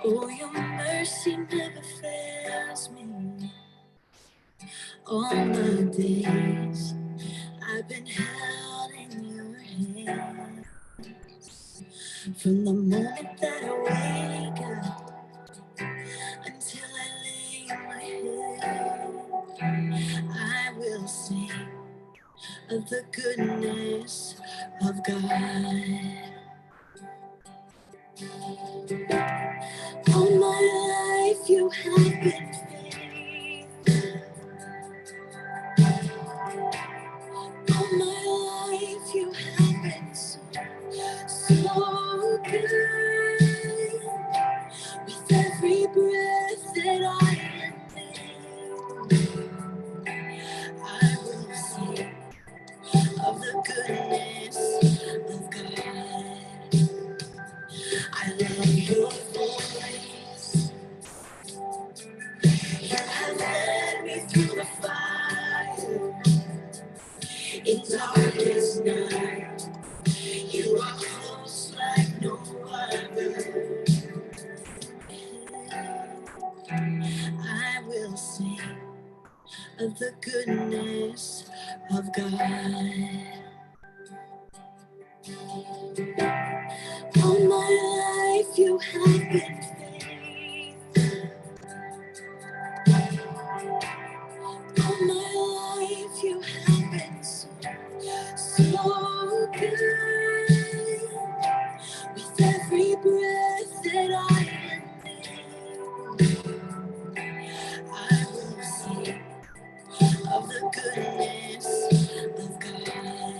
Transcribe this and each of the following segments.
Oh, your mercy never fails me. All my days I've been held in your hand. From the moment that I wake up until I lay my head, I will sing of the goodness of God. All my life you have been faithful. All my life you have been so, so good. With every breath that I am able, I will sing of the goodness of God. I love your voice. You have led me through the fire. In darkest night, you are close like no other. I will sing of the goodness of God. All my life you have been faithful. All my life you have been so, so good. With every breath that I am able, I will sing of the goodness of God.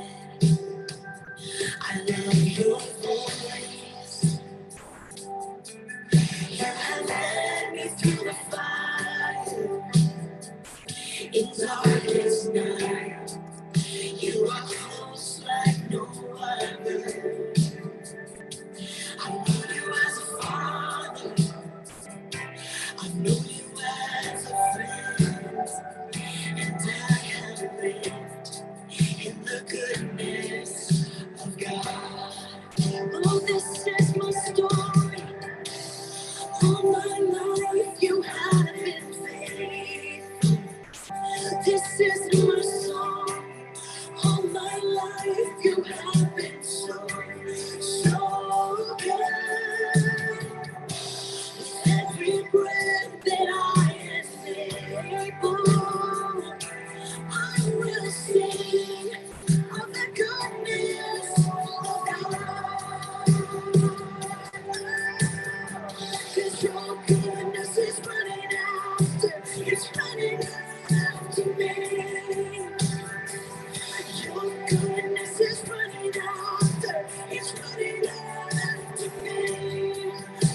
I love your voice. You have led me through the fire. In darkest night, you are close like no other. I know you as a father. I know you as a friend. And I have lived in the goodness of God. Oh, this is my story. All my life you have been faithful. This is my song. All my life you have been so, so good. Every breath that I am able, I will sing of the goodness of God. 'Cause your goodness is running after, it's running after me. Your goodness is running after, it's running after me.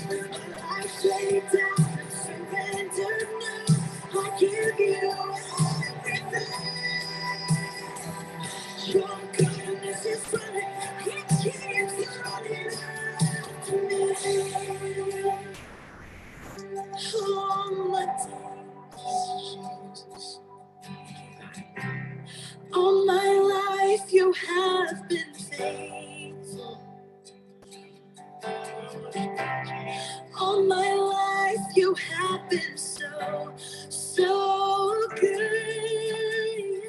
With my life laid down and surrendered now, I give you everything. Your goodness is running, it keeps running after me. All my days, all my life you have been faithful. All my life you have been so, so good.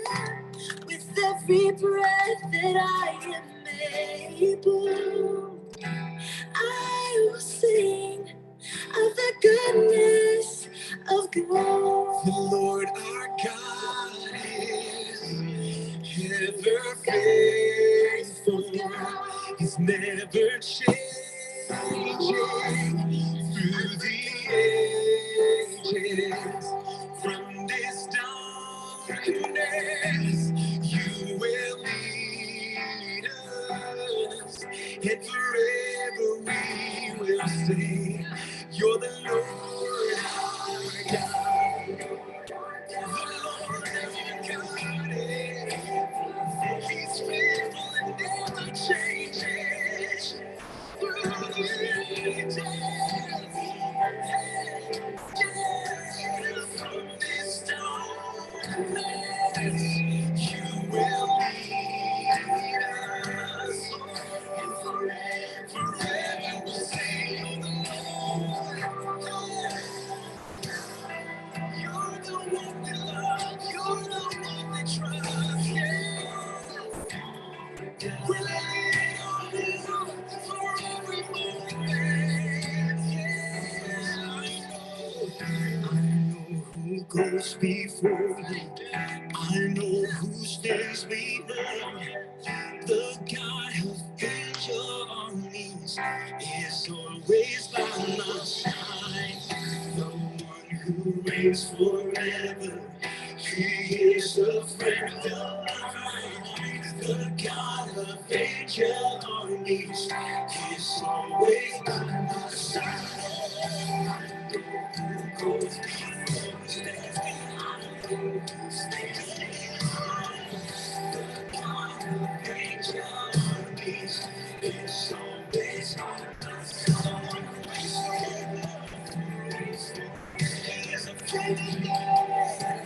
With every breath that I am able, I will sing of the goodness of God. The Lord our God is ever faithful. He's never changing. Through the ages, from this darkness, you will lead us, and forever we will say, you're the Lord our God. The Lord our God, He's faithful and never changes. Through the ages, from this darkness, you will lead us, and forever we'll sing the Lord. goes before you. I know who stands behind. The God who fills your armies is always by my side. The one who reigns forever, he is a friend of mine. The God of angel armies is always by my side. Goes before, stands behind, stands behind. The God of angel armies is always by my side. He is a friend of mine.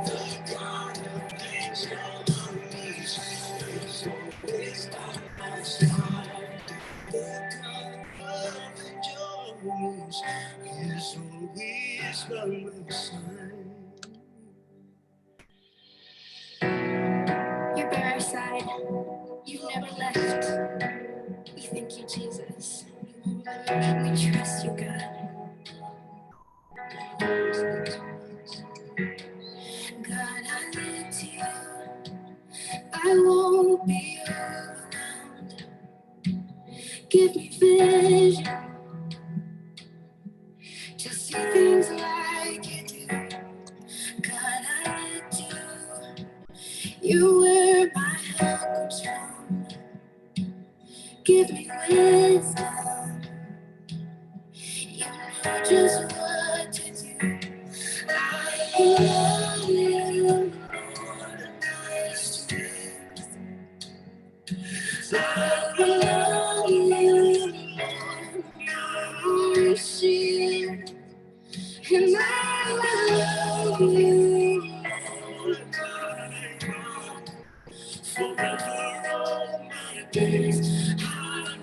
The God of angel armies is always by my side. You're by our side. You've never left. We thank you, Jesus. We trust you, God. God, I look to you. I won't be overwhelmed. Give me vision to see things like you do. God, I look to you. You were my help comes from. Give me wisdom. You know just what to do. I love you, Lord, my strength. I love you, Lord, my shield. And I love you, Lord, my rock. Forever all my days, I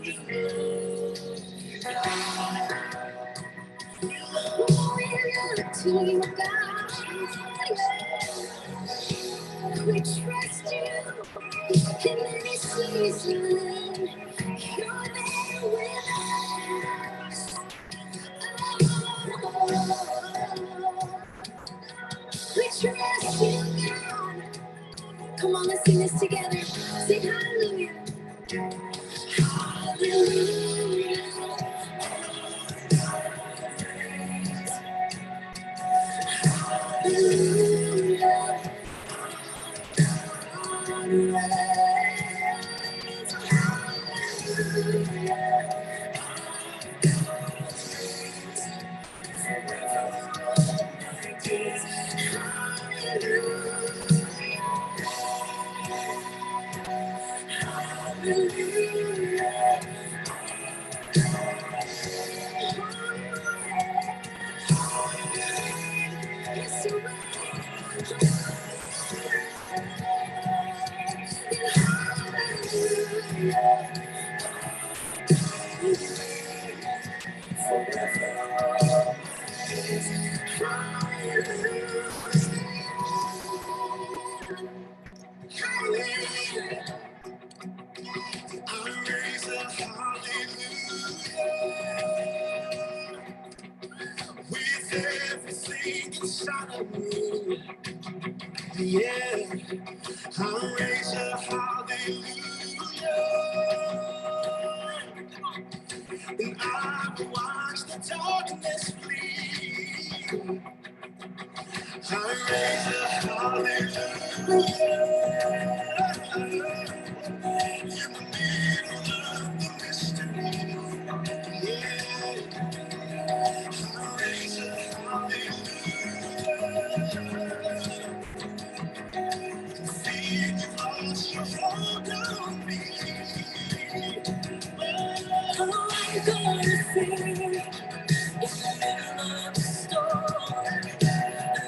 will love you. To you, God, we trust you in any season. You're there with us. We trust you, God. Come on, let's sing this together. Sing hallelujah. Hallelujah. Hallelujah. With everything inside of me, yeah, I raise a hallelujah, and I will watch the darkness flee. I raise a hallelujah in the middle of the mystery, yeah. I raise a I'm gonna sing in the middle of the storm,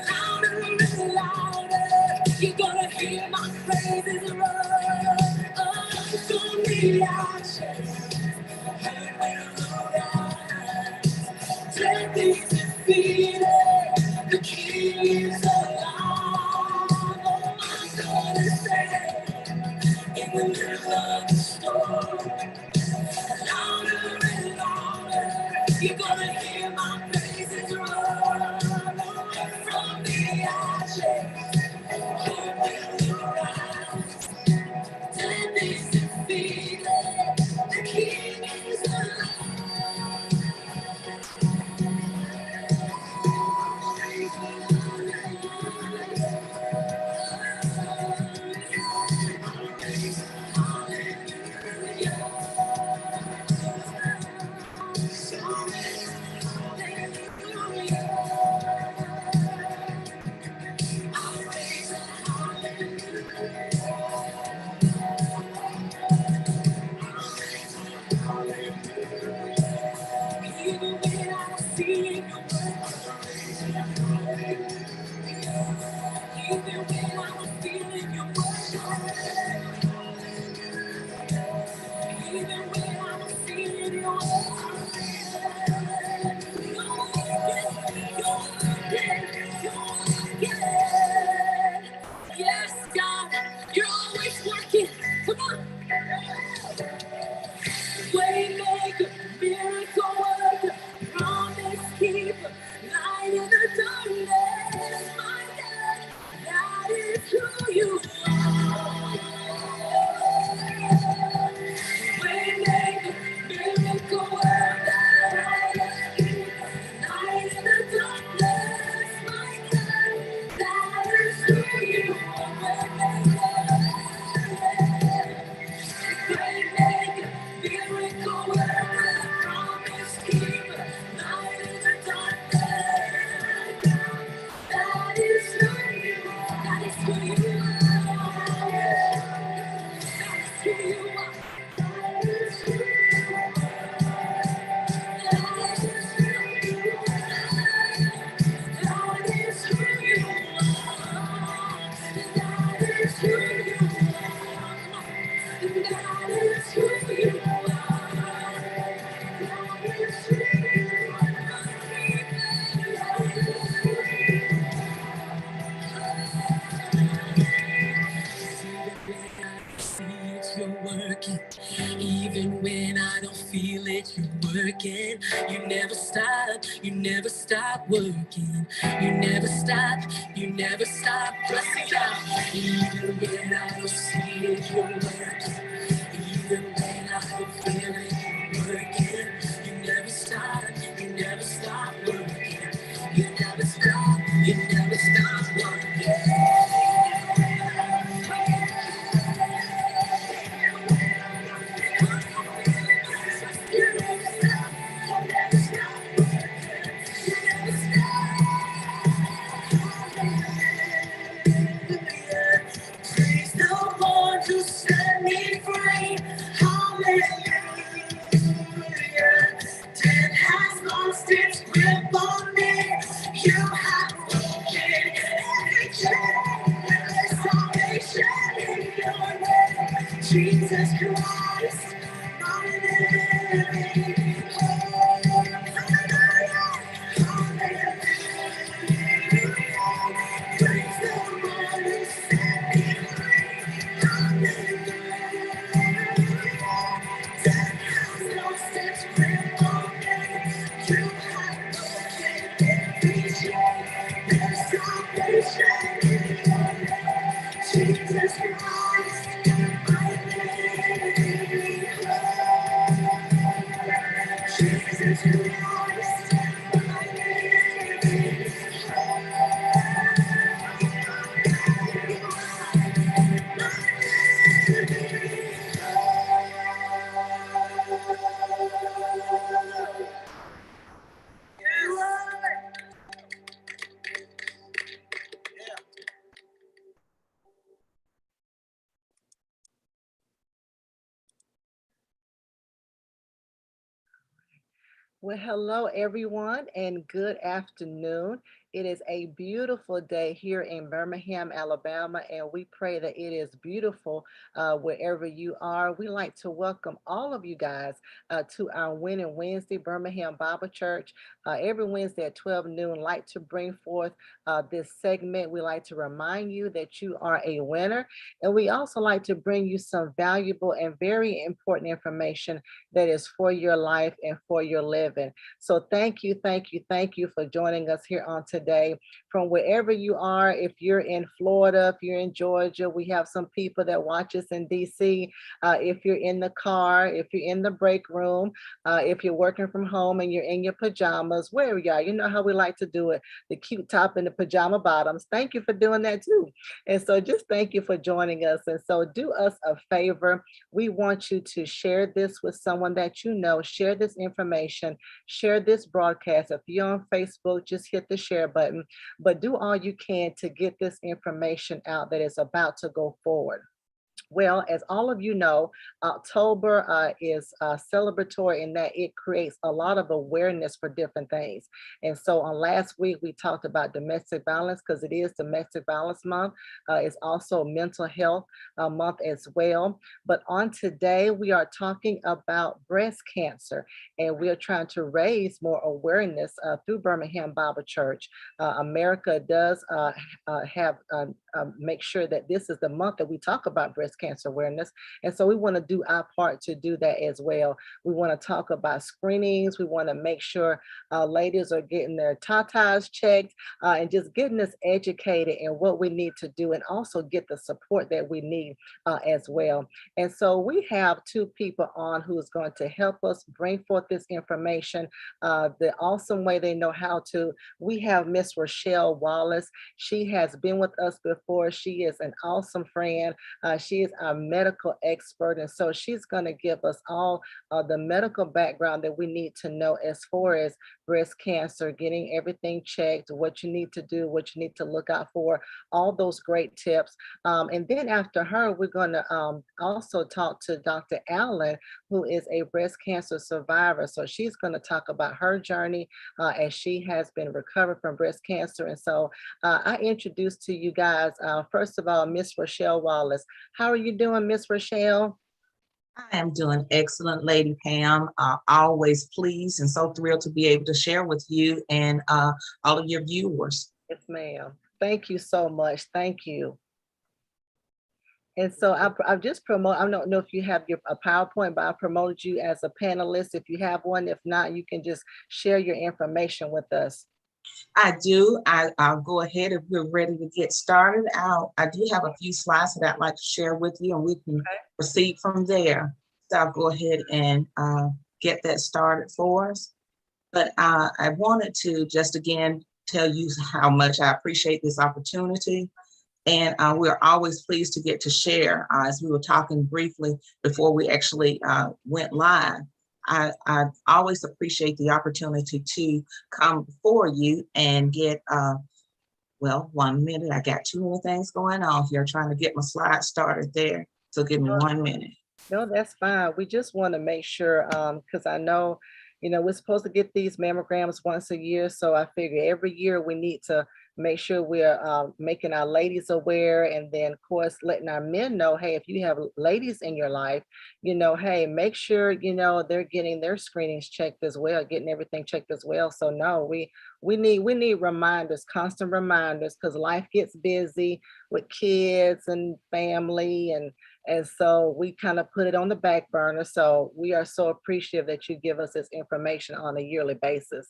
louder and louder. You're gonna hear my praises roar. I'm gonna be ashes, and death is defeated. The King is alive. I'm gonna say in the middle of the storm. Louder and louder, you're gonna hear my praises roar. Even when I don't see it, even when I don't feel it, you're working. Even when I don't see it, you're working. Yes, God, you're always working. Come on. Waymaker, miracle worker, promise keeper, light in the darkness, my God, that is who you are. Waymaker, miracle worker, light in the darkness, my God, that is who you are. Waymaker. Miracle worker, promise keeper, light in the darkness. That is who you are. That is who you are. That is who you are. That is who you are. That is who you are. That is who you are. That is who you are. That is who you You're working, even when I don't feel it, you're working. You never stop working. You never stop blessing out. Even when I don't see it, you're working. Even when I don't feel it, you're working. You never stop working. You never stop working. Praise the Lord to set me free. Hallelujah. Death has lost its grip on me. You have broken every chain. There's salvation in your name. Jesus Christ, my living hope. Hallelujah. Praise the Lord who set me free. Hallelujah. Death has lost its grip on me. You have broken every chain. There's salvation in your name. Jesus Christ, my living hope. Jesus Christ, my living Well, hello everyone, and good afternoon. It is a beautiful day here in Birmingham, Alabama, and we pray that it is beautiful wherever you are. We like to welcome all of you guys to our Winning Wednesday Birmingham Bible Church. Every Wednesday at 12 noon, like to bring forth this segment. We like to remind you that you are a winner, and we also like to bring you some valuable and very important information that is for your life and for your living. So thank you, thank you, thank you for joining us here on today. From wherever you are, if you're in Florida, if you're in Georgia, we have some people that watch us in DC. If you're in the car, if you're in the break room, if you're working from home and you're in your pajamas, wherever you are, you know how we like to do it, the cute top and the pajama bottoms. Thank you for doing that too. And so just thank you for joining us. And so do us a favor. We want you to share this with someone that you know. Share this information, share this broadcast. If you're on Facebook, just hit the share button, but do all you can to get this information out that is about to go forward. Well, as all of you know, October is celebratory in that it creates a lot of awareness for different things. And so on last week, we talked about domestic violence because it is Domestic Violence Month. It's also Mental Health Month as well. But on today, we are talking about breast cancer, and we are trying to raise more awareness through Birmingham Bible Church. America does have make sure that this is the month that we talk about breast cancer awareness. And so we want to do our part to do that as well. We want to talk about screenings. We want to make sure ladies are getting their tatas checked and just getting us educated in what we need to do and also get the support that we need as well. And so we have two people on who's going to help us bring forth this information the awesome way they know how to. We have Miss Rochelle Wallace. She has been with us before. She is an awesome friend. She is our medical expert. And so she's going to give us all the medical background that we need to know as far as breast cancer, getting everything checked, what you need to do, what you need to look out for, all those great tips. And then after her, we're going to also talk to Dr. Allen, who is a breast cancer survivor. So she's going to talk about her journey as she has been recovered from breast cancer. And so I introduce to you guys, first of all, Miss Rochelle Wallace. How are you doing, Miss Rochelle? I am doing excellent, Lady Pam. Always pleased and so thrilled to be able to share with you and all of your viewers. Yes, ma'am. Thank you so much. Thank you. And so I've just promoted, I don't know if you have a PowerPoint, but I promoted you as a panelist. If you have one, if not, you can just share your information with us. I do. I'll go ahead if we're ready to get started. I do have a few slides that I'd like to share with you, and we can proceed from there. So I'll go ahead and get that started for us. But I wanted to just again tell you how much I appreciate this opportunity. And we're always pleased to get to share. As we were talking briefly before we actually went live, I always appreciate the opportunity to come before you and get, well, 1 minute. I got too many things going on here trying to get my slides started there. So give me 1 minute. No, that's fine. We just want to make sure, because I know, we're supposed to get these mammograms once a year. So I figure every year we need to make sure we're making our ladies aware, and then of course letting our men know, hey, if you have ladies in your life, hey, make sure they're getting their screenings checked as well, getting everything checked as well. So no, we need reminders, constant reminders, because life gets busy with kids and family, and so we kind of put it on the back burner. So we are so appreciative that you give us this information on a yearly basis.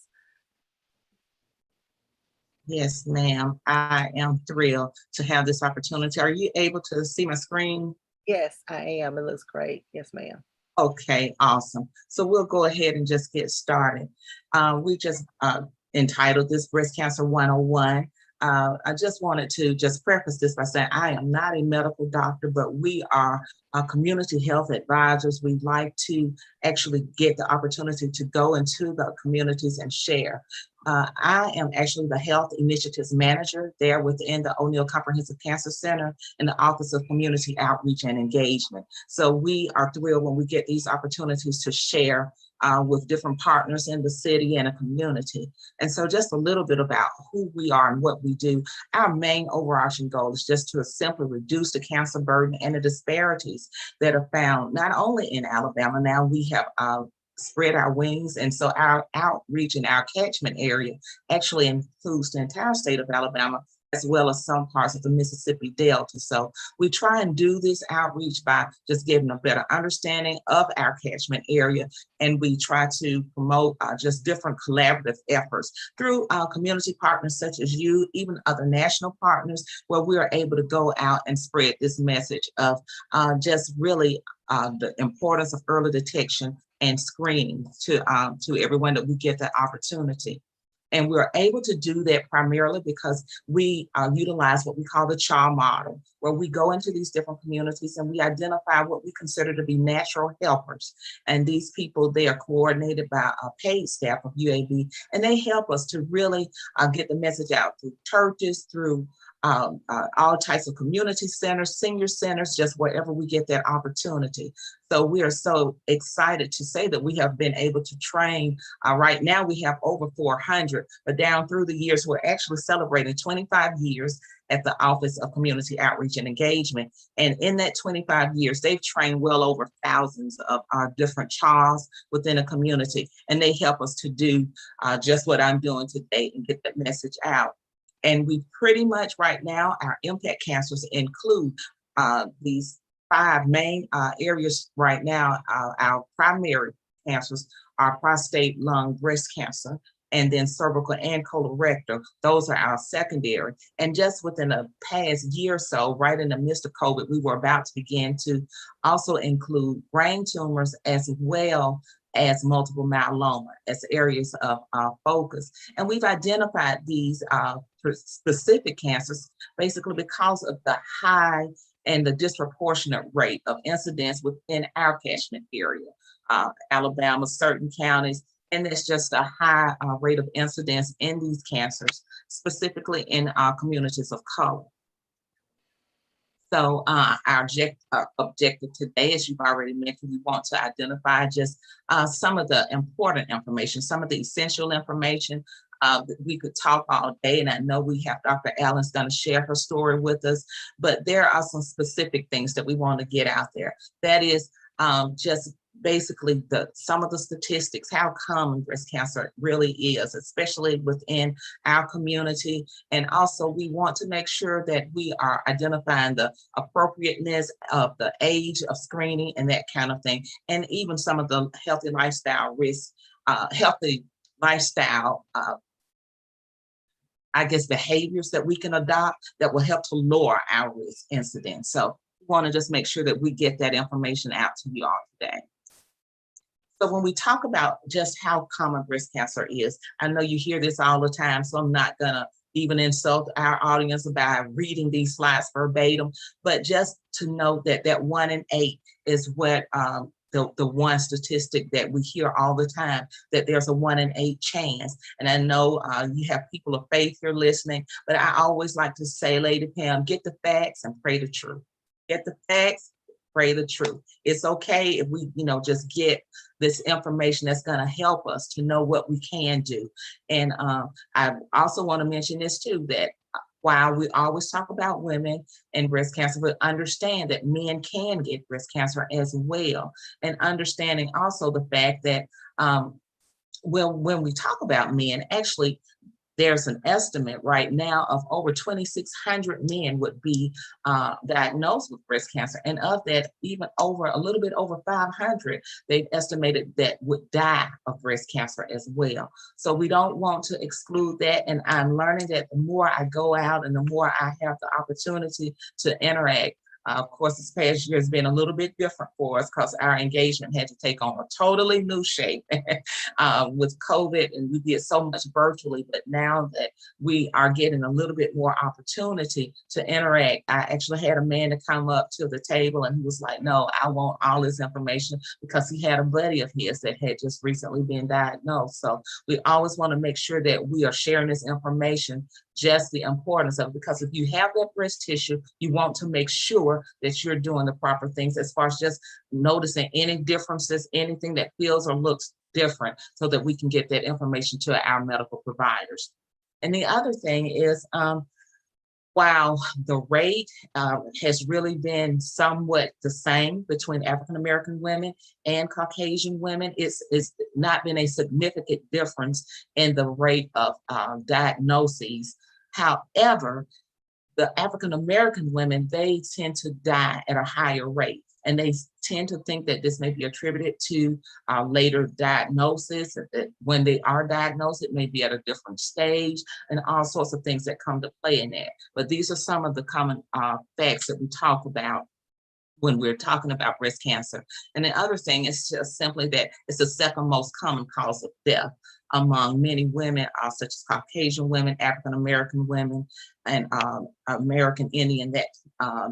Yes, ma'am. I am thrilled to have this opportunity. Are you able to see my screen? Yes, I am. It looks great. Yes, ma'am. Okay, awesome. So we'll go ahead and just get started. We just entitled this Breast Cancer 101. I just wanted to just preface this by saying I am not a medical doctor, but we are community health advisors. We like to actually get the opportunity to go into the communities and share. I am actually the Health Initiatives Manager there within the O'Neal Comprehensive Cancer Center in the Office of Community Outreach and Engagement. So we are thrilled when we get these opportunities to share with different partners in the city and a community. And so just a little bit about who we are and what we do. Our main overarching goal is just to simply reduce the cancer burden and the disparities that are found not only in Alabama. Now we have spread our wings, and so our outreach and our catchment area actually includes the entire state of Alabama, as well as some parts of the Mississippi Delta. So we try and do this outreach by just giving a better understanding of our catchment area, and we try to promote just different collaborative efforts through community partners such as you, even other national partners, where we are able to go out and spread this message of just really the importance of early detection and screening to everyone that we get that opportunity. And we're able to do that primarily because we utilize what we call the CHAR model, where we go into these different communities and we identify what we consider to be natural helpers. And these people, they are coordinated by a paid staff of UAB, and they help us to really get the message out through churches, through all types of community centers, senior centers, just wherever we get that opportunity. So we are so excited to say that we have been able to train. Right now we have over 400, but down through the years, we're actually celebrating 25 years at the Office of Community Outreach and Engagement. And in that 25 years, they've trained well over thousands of different CHAWs within a community. And they help us to do just what I'm doing today and get that message out. And we pretty much right now, our impact cancers include these 5 main areas right now. Our primary cancers are prostate, lung, breast cancer, and then cervical and colorectal. Those are our secondary. And just within the past year or so, right in the midst of COVID, we were about to begin to also include brain tumors as well as multiple myeloma as areas of focus. And we've identified these specific cancers basically because of the high and the disproportionate rate of incidence within our catchment area, Alabama, certain counties, and there's just a high rate of incidence in these cancers, specifically in communities of color. So our objective today, as you've already mentioned, we want to identify just some of the important information, some of the essential information. We could talk all day, and I know we have Dr. Allen's going to share her story with us, but there are some specific things that we want to get out there. That is just basically some of the statistics, how common breast cancer really is, especially within our community. And also we want to make sure that we are identifying the appropriateness of the age of screening and that kind of thing. And even some of the healthy lifestyle risks, healthy lifestyle, I guess, behaviors that we can adopt that will help to lower our risk incidence. So we want to just make sure that we get that information out to you all today. So when we talk about just how common breast cancer is, I know you hear this all the time, so I'm not gonna even insult our audience by reading these slides verbatim, but just to know that that 1 in 8 is what the one statistic that we hear all the time, that there's a 1 in 8 chance. And I know you have people of faith here listening, but I always like to say, Lady Pam, get the facts and pray the truth. Get the facts, pray the truth. It's okay if we, just get this information that's going to help us to know what we can do. And I also want to mention this too, that while we always talk about women and breast cancer, but understand that men can get breast cancer as well. And understanding also the fact that when we talk about men, actually, there's an estimate right now of over 2,600 men would be diagnosed with breast cancer. And of that, even a little bit over 500, they've estimated that would die of breast cancer as well. So we don't want to exclude that. And I'm learning that the more I go out and the more I have the opportunity to interact. Of course, this past year has been a little bit different for us because our engagement had to take on a totally new shape with COVID, and we did so much virtually. But now that we are getting a little bit more opportunity to interact, I actually had a man to come up to the table, and he was like, "No, I want all this information," because he had a buddy of his that had just recently been diagnosed. So we always want to make sure that we are sharing this information, just the importance of it, because if you have that breast tissue, you want to make sure that you're doing the proper things as far as just noticing any differences, anything that feels or looks different, so that we can get that information to our medical providers. And the other thing is, while the rate has really been somewhat the same between African-American women and Caucasian women, it's not been a significant difference in the rate of diagnoses. However, the African-American women, they tend to die at a higher rate. And they tend to think that this may be attributed to later diagnosis. That when they are diagnosed, it may be at a different stage, and all sorts of things that come to play in that. But these are some of the common facts that we talk about when we're talking about breast cancer. And the other thing is just simply that it's the second most common cause of death among many women, such as Caucasian women, African American women, and American Indian, that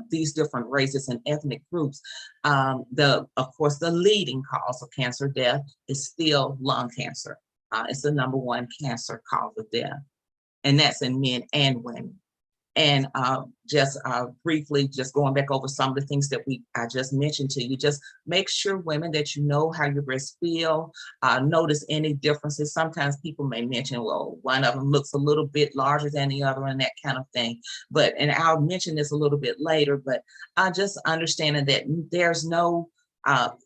these different races and ethnic groups. Of course, the leading cause of cancer death is still lung cancer. It's the #1 cancer cause of death, and that's in men and women. And just briefly, just going back over some of the things that I just mentioned to you, just make sure, women, that you know how your breasts feel. Notice any differences. Sometimes people may mention, well, one of them looks a little bit larger than the other and that kind of thing. But, and I'll mention this a little bit later, but just understanding that there's no,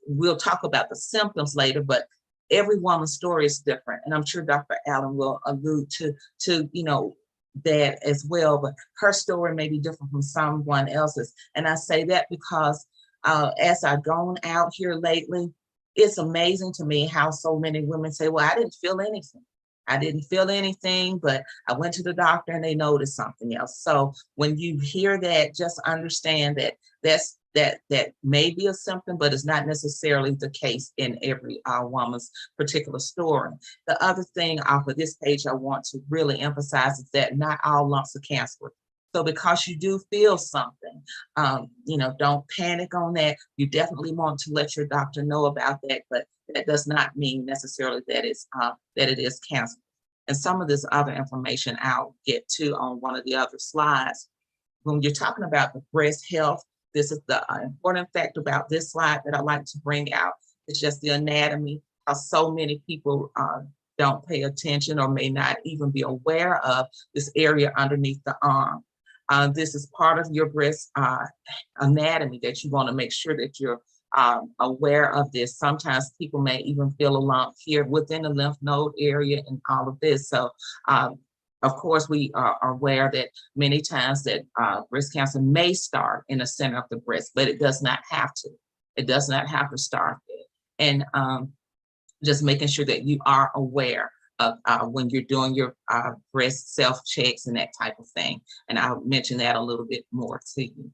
we'll talk about the symptoms later, but every woman's story is different. And I'm sure Dr. Allen will allude to you know, that as well, but her story may be different from someone else's. And I say that because as I've gone out here lately, it's amazing to me how so many women say, well, I didn't feel anything. I didn't feel anything, but I went to the doctor and they noticed something else. So when you hear that, just understand that that may be a symptom, but it's not necessarily the case in every woman's particular story. The other thing off of this page I want to really emphasize is that not all lumps are cancerous. So because you do feel something, you know, don't panic on that. You definitely want to let your doctor know about that, but that does not mean necessarily that it is cancer. And some of this other information I'll get to on one of the other slides. When you're talking about the breast health, this is the important fact about this slide that I like to bring out. It's just the anatomy, how so many people don't pay attention or may not even be aware of this area underneath the arm. This is part of your breast anatomy that you want to make sure that you're aware of this. Sometimes people may even feel a lump here within the lymph node area and all of this. So of course, we are aware that many times that breast cancer may start in the center of the breast, but it does not have to. It does not have to start there. And just making sure that you are aware of when you're doing your breast self-checks and that type of thing. And I'll mention that a little bit more to you.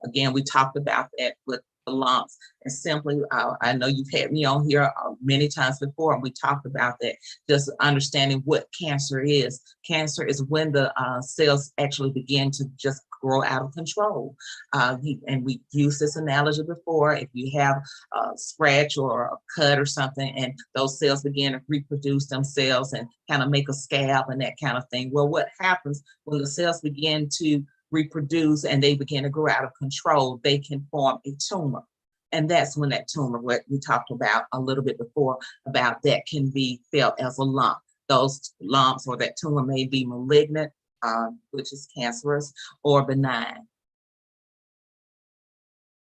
Again, we talked about that with the lumps, and simply, I know you've had me on here many times before, and we talked about that, just understanding what cancer is. Cancer is when the cells actually begin to just grow out of control. And we used this analogy before. If you have a scratch or a cut or something, and those cells begin to reproduce themselves and kind of make a scab and that kind of thing. Well, what happens when the cells begin to reproduce and they begin to grow out of control, they can form a tumor. And that's when that tumor, what we talked about a little bit before, about that can be felt as a lump. Those lumps or that tumor may be malignant, which is cancerous, or benign.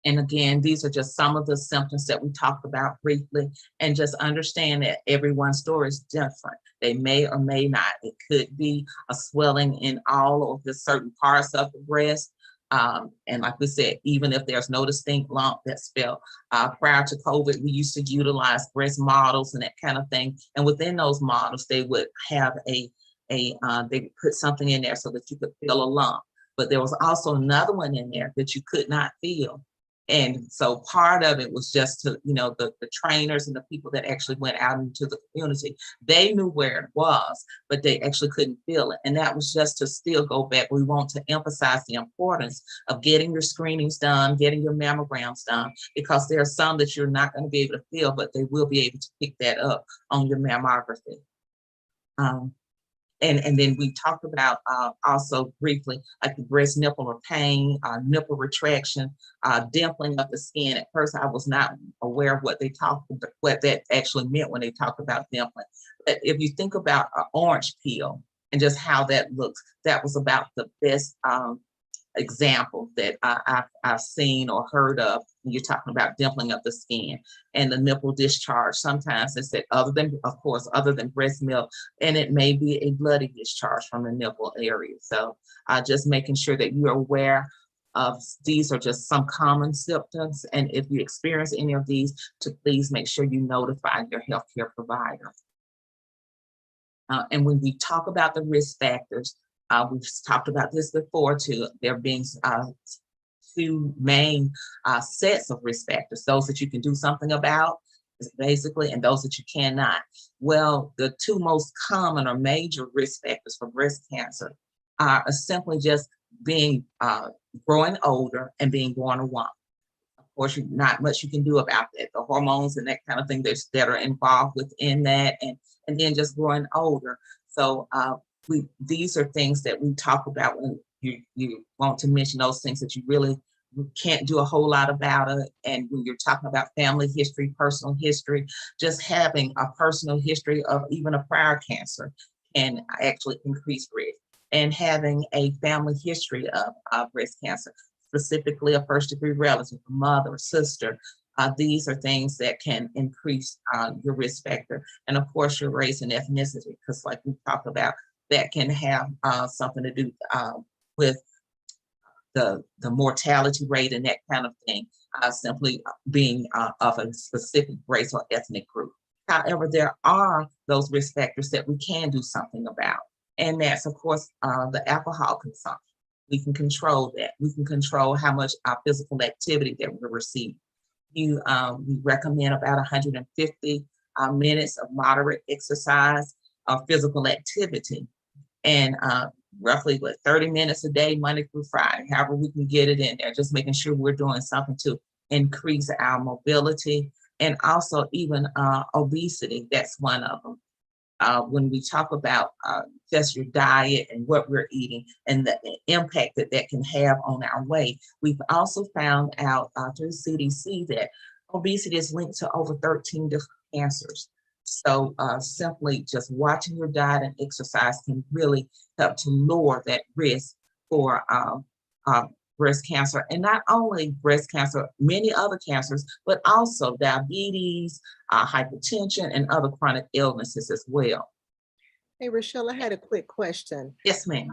And again, these are just some of the symptoms that we talked about briefly, and just understand that everyone's story is different. They may or may not. It could be a swelling in all of the certain parts of the breast. And like we said, even if there's no distinct lump that's felt, prior to COVID, we used to utilize breast models and that kind of thing. And within those models, they would have they would put something in there so that you could feel a lump. But there was also another one in there that you could not feel. And so part of it was just to, you know, the trainers and the people that actually went out into the community, they knew where it was, but they actually couldn't feel it. And that was just to still go back. We want to emphasize the importance of getting your screenings done, getting your mammograms done, because there are some that you're not going to be able to feel, but they will be able to pick that up on your mammography. And then we talked about also briefly, like the breast nipple or pain, nipple retraction, dimpling of the skin. At first, I was not aware of what that actually meant when they talked about dimpling. But if you think about an orange peel and just how that looks, that was about the best example that I've seen or heard of when you're talking about dimpling of the skin. And the nipple discharge, sometimes it's that other than breast milk, and it may be a bloody discharge from the nipple area. So just making sure that you're aware of these are just some common symptoms. And if you experience any of these, to please make sure you notify your healthcare provider. And when we talk about the risk factors, we've talked about this before too. There being two main sets of risk factors, those that you can do something about, basically, and those that you cannot. Well, the two most common or major risk factors for breast cancer are simply just being growing older and being born a woman. Of course, not much you can do about that. The hormones and that kind of thing that are involved within that, and then just growing older. So these are things that we talk about when you want to mention those things that you really can't do a whole lot about it. And when you're talking about family history, personal history, just having a personal history of even a prior cancer can actually increase risk. And having a family history of breast cancer, specifically a first-degree relative, a mother, or sister, these are things that can increase your risk factor. And of course, your race and ethnicity, because like we talked about, that can have something to do with the mortality rate and that kind of thing, simply being of a specific race or ethnic group. However, there are those risk factors that we can do something about. And that's, of course, the alcohol consumption. We can control that. We can control how much physical activity that we receive. We recommend about 150 minutes of moderate exercise or physical activity, and roughly 30 minutes a day, Monday through Friday, however we can get it in there, just making sure we're doing something to increase our mobility, and also even obesity. That's one of them. When we talk about just your diet and what we're eating and the impact that that can have on our weight, we've also found out through CDC that obesity is linked to over 13 different cancers. So simply just watching your diet and exercise can really help to lower that risk for breast cancer. And not only breast cancer, many other cancers, but also diabetes, hypertension, and other chronic illnesses as well. Hey, Rochelle, I had a quick question. Yes, ma'am.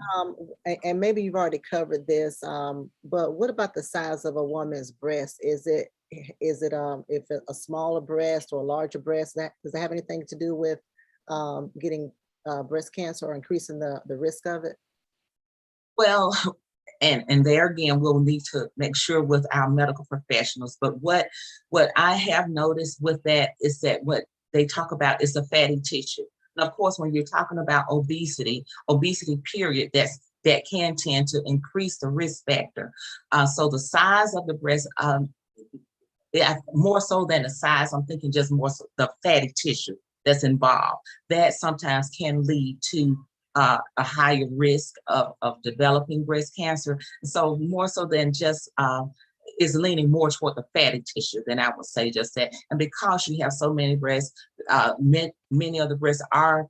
And maybe you've already covered this, but what about the size of a woman's breast? Is it if a smaller breast or a larger breast, does that have anything to do with getting breast cancer or increasing the risk of it? Well, and there again, we'll need to make sure with our medical professionals. But what I have noticed with that is that what they talk about is the fatty tissue. And of course, when you're talking about obesity period, that can tend to increase the risk factor. So the size of the breast, more so than the size, I'm thinking just more so the fatty tissue that's involved. That sometimes can lead to a higher risk of developing breast cancer. So more so than just is leaning more toward the fatty tissue than I would say just that. And because you have so many breasts, many of the breasts are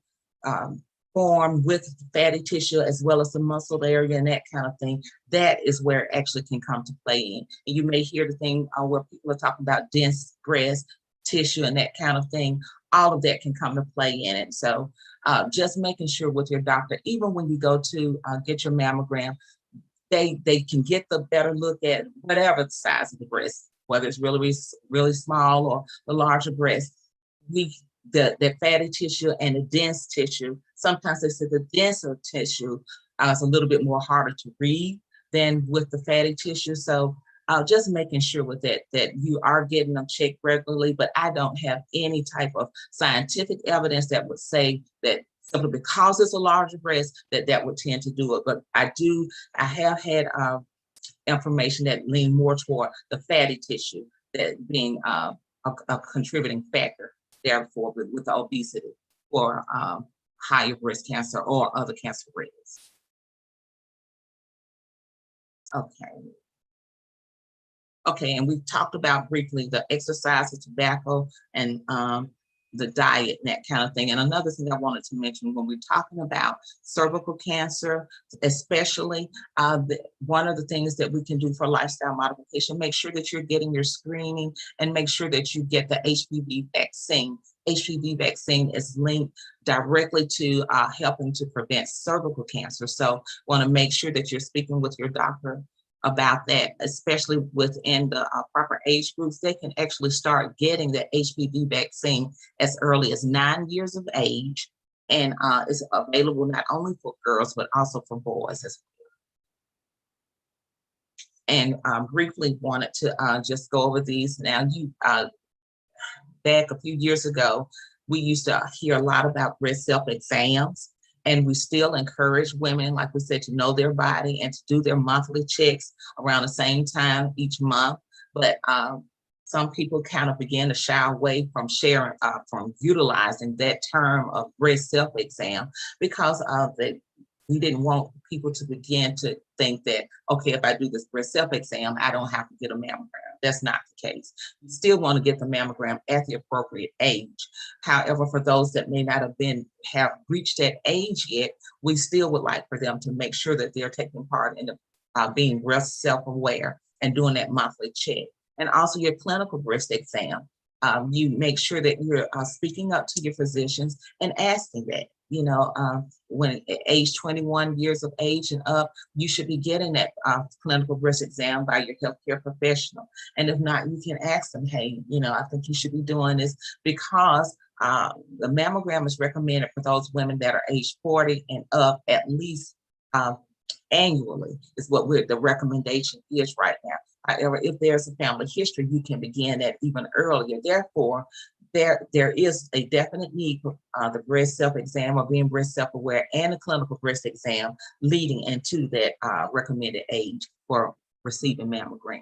formed with fatty tissue as well as the muscle area and that kind of thing. That is where it actually can come to play in. And you may hear the thing where people are talking about dense breast tissue and that kind of thing. All of that can come to play in it. So just making sure with your doctor, even when you go to get your mammogram, they can get the better look at whatever the size of the breast, whether it's really small or the larger breast. The fatty tissue and the dense tissue, sometimes they say the denser tissue is a little bit more harder to read than with the fatty tissue. So just making sure with that you are getting them checked regularly, but I don't have any type of scientific evidence that would say that simply because it's a larger breast that would tend to do it. But I have had information that lean more toward the fatty tissue that being a contributing factor, therefore with the obesity or higher breast cancer or other cancer rates. Okay, and we've talked about briefly the exercise, the tobacco, and the diet and that kind of thing. And another thing I wanted to mention when we're talking about cervical cancer, especially, one of the things that we can do for lifestyle modification, make sure that you're getting your screening and make sure that you get the HPV vaccine. HPV vaccine is linked directly to helping to prevent cervical cancer. So want to make sure that you're speaking with your doctor about that, especially within the proper age groups. They can actually start getting the HPV vaccine as early as 9 years of age, and is available not only for girls, but also for boys as And briefly wanted to just go over these. Now, back a few years ago, we used to hear a lot about breast self-exams, and we still encourage women, like we said, to know their body and to do their monthly checks around the same time each month. But some people kind of began to shy away from from utilizing that term of breast self-exam because of the we didn't want people to begin to think that, okay, if I do this breast self-exam, I don't have to get a mammogram. That's not the case. You still want to get the mammogram at the appropriate age. However, for those that may not have reached that age yet, we still would like for them to make sure that they're taking part in being breast self-aware and doing that monthly check. And also your clinical breast exam. You make sure that you're speaking up to your physicians and asking that. When at age 21 years of age and up, you should be getting that clinical breast exam by your healthcare professional. And if not, you can ask them, hey, I think you should be doing this because the mammogram is recommended for those women that are age 40 and up at least annually is what the recommendation is right now. However, if there's a family history, you can begin that even earlier. Therefore, there is a definite need for the breast self-exam or being breast self-aware and a clinical breast exam leading into that recommended age for receiving mammogram.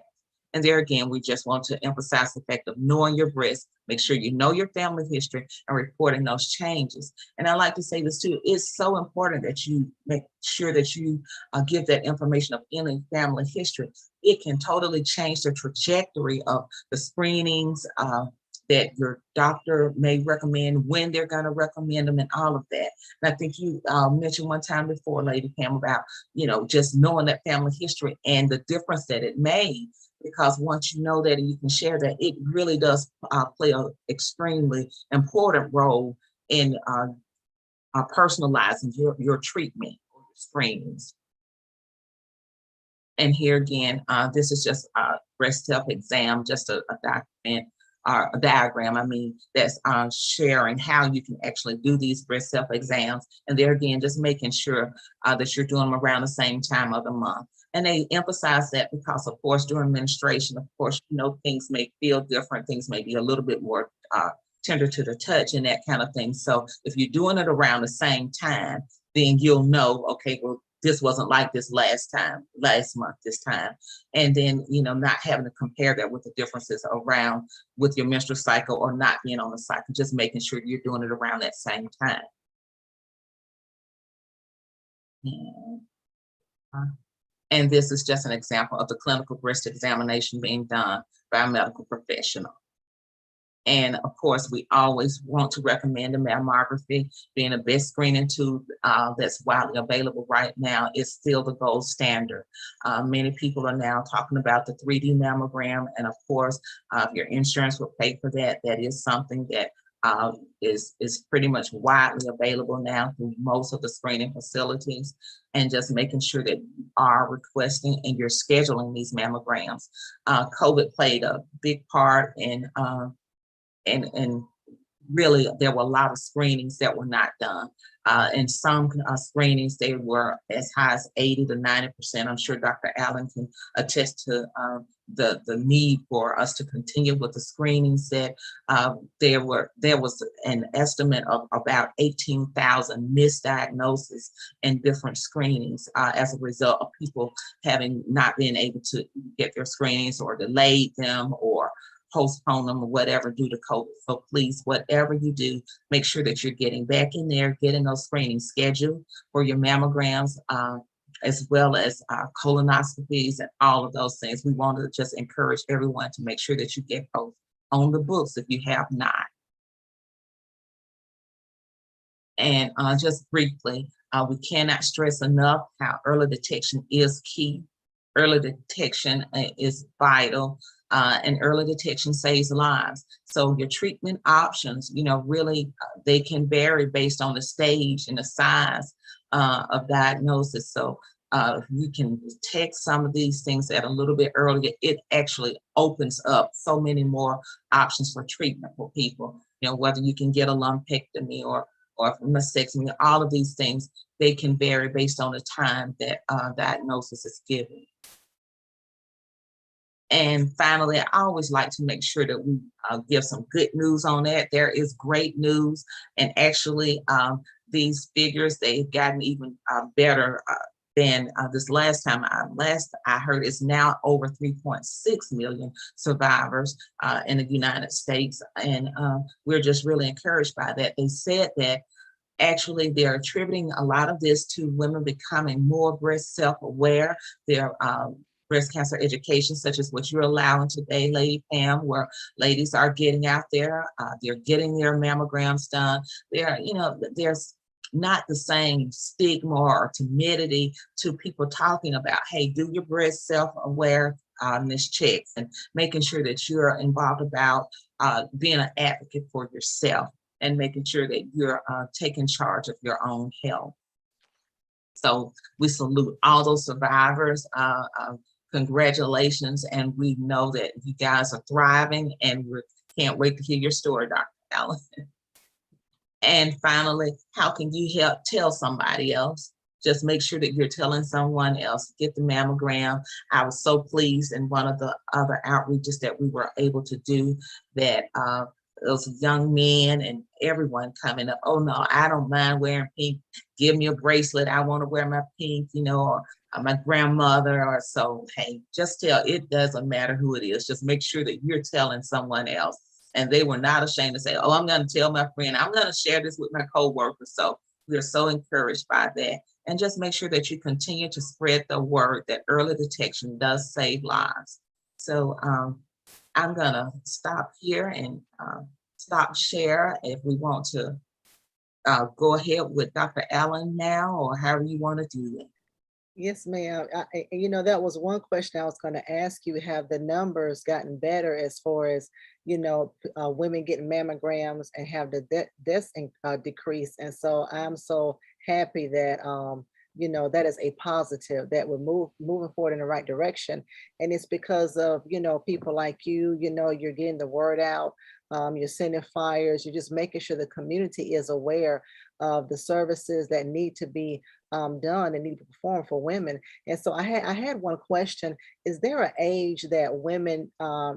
And there again, we just want to emphasize the fact of knowing your breast, make sure you know your family history and reporting those changes. And I like to say this too, it's so important that you make sure that you give that information of any family history. It can totally change the trajectory of the screenings, that your doctor may recommend, when they're going to recommend them, and all of that. And I think you mentioned one time before, Lady Pam, about, just knowing that family history and the difference that it made, because once you know that and you can share that, it really does play an extremely important role in personalizing your treatment or your screenings. And here again, this is just a breast self-exam, just a document, a diagram, that's sharing how you can actually do these breast self-exams. And there again, just making sure that you're doing them around the same time of the month. And they emphasize that because, of course, during menstruation, of course, things may feel different. Things may be a little bit more tender to the touch and that kind of thing. So if you're doing it around the same time, then you'll know, okay, well, this wasn't like this last month, this time. And then, not having to compare that with the differences around with your menstrual cycle or not being on the cycle, just making sure you're doing it around that same time. And this is just an example of the clinical breast examination being done by a medical professional. And of course, we always want to recommend a mammography. Being the best screening tool that's widely available right now is still the gold standard. Many people are now talking about the 3D mammogram. And of course, if your insurance will pay for that, that is something that is pretty much widely available now through most of the screening facilities. And just making sure that you are requesting and you're scheduling these mammograms. COVID played a big part in and really there were a lot of screenings that were not done. In some screenings, they were as high as 80 to 90%. I'm sure Dr. Allen can attest to the need for us to continue with the screenings. That there was an estimate of about 18,000 misdiagnoses in different screenings as a result of people having not been able to get their screenings or delayed them or postpone them or whatever due to COVID. So please, whatever you do, make sure that you're getting back in there, getting those screenings scheduled for your mammograms, as well as colonoscopies and all of those things. We want to just encourage everyone to make sure that you get those on the books if you have not. And just briefly, we cannot stress enough how early detection is key. Early detection is vital. And early detection saves lives. So your treatment options, really they can vary based on the stage and the size of diagnosis. So if you can detect some of these things at a little bit earlier, it actually opens up so many more options for treatment for people. Whether you can get a lumpectomy or mastectomy, all of these things, they can vary based on the time that diagnosis is given. And finally, I always like to make sure that we give some good news on that. There is great news. And actually, these figures, they've gotten even better than this last time. I heard it's now over 3.6 million survivors in the United States. And we're just really encouraged by that. They said that actually they're attributing a lot of this to women becoming more breast self-aware. Their breast cancer education, such as what you're allowing today, Lady Pam, where ladies are getting out there, they're getting their mammograms done. There's not the same stigma or timidity to people talking about, hey, do your breast self-aware checks, and making sure that you're involved about being an advocate for yourself and making sure that you're taking charge of your own health. So we salute all those survivors. Congratulations. And we know that you guys are thriving, and we can't wait to hear your story, Dr. Allen. And finally, how can you help tell somebody else? Just make sure that you're telling someone else. Get the mammogram. I was so pleased in one of the other outreaches that we were able to do that those young men and everyone coming up, oh no, I don't mind wearing pink. Give me a bracelet. I want to wear my pink, or my grandmother or so. Hey, just tell, it doesn't matter who it is. Just make sure that you're telling someone else. And they were not ashamed to say, oh, I'm going to tell my friend, I'm going to share this with my coworkers. So we're so encouraged by that. And just make sure that you continue to spread the word that early detection does save lives. So I'm going to stop here and stop share if we want to go ahead with Dr. Allen now, or however you want to do it. Yes, ma'am. That was one question I was going to ask you. Have the numbers gotten better as far as, women getting mammograms, and have the deaths decreased? And so I'm so happy that, that is a positive, that we're moving forward in the right direction. And it's because of, people like you, you're getting the word out, you're sending flyers, you're just making sure the community is aware of the services that need to be done and need to perform for women. And so I had one question. Is there an age that women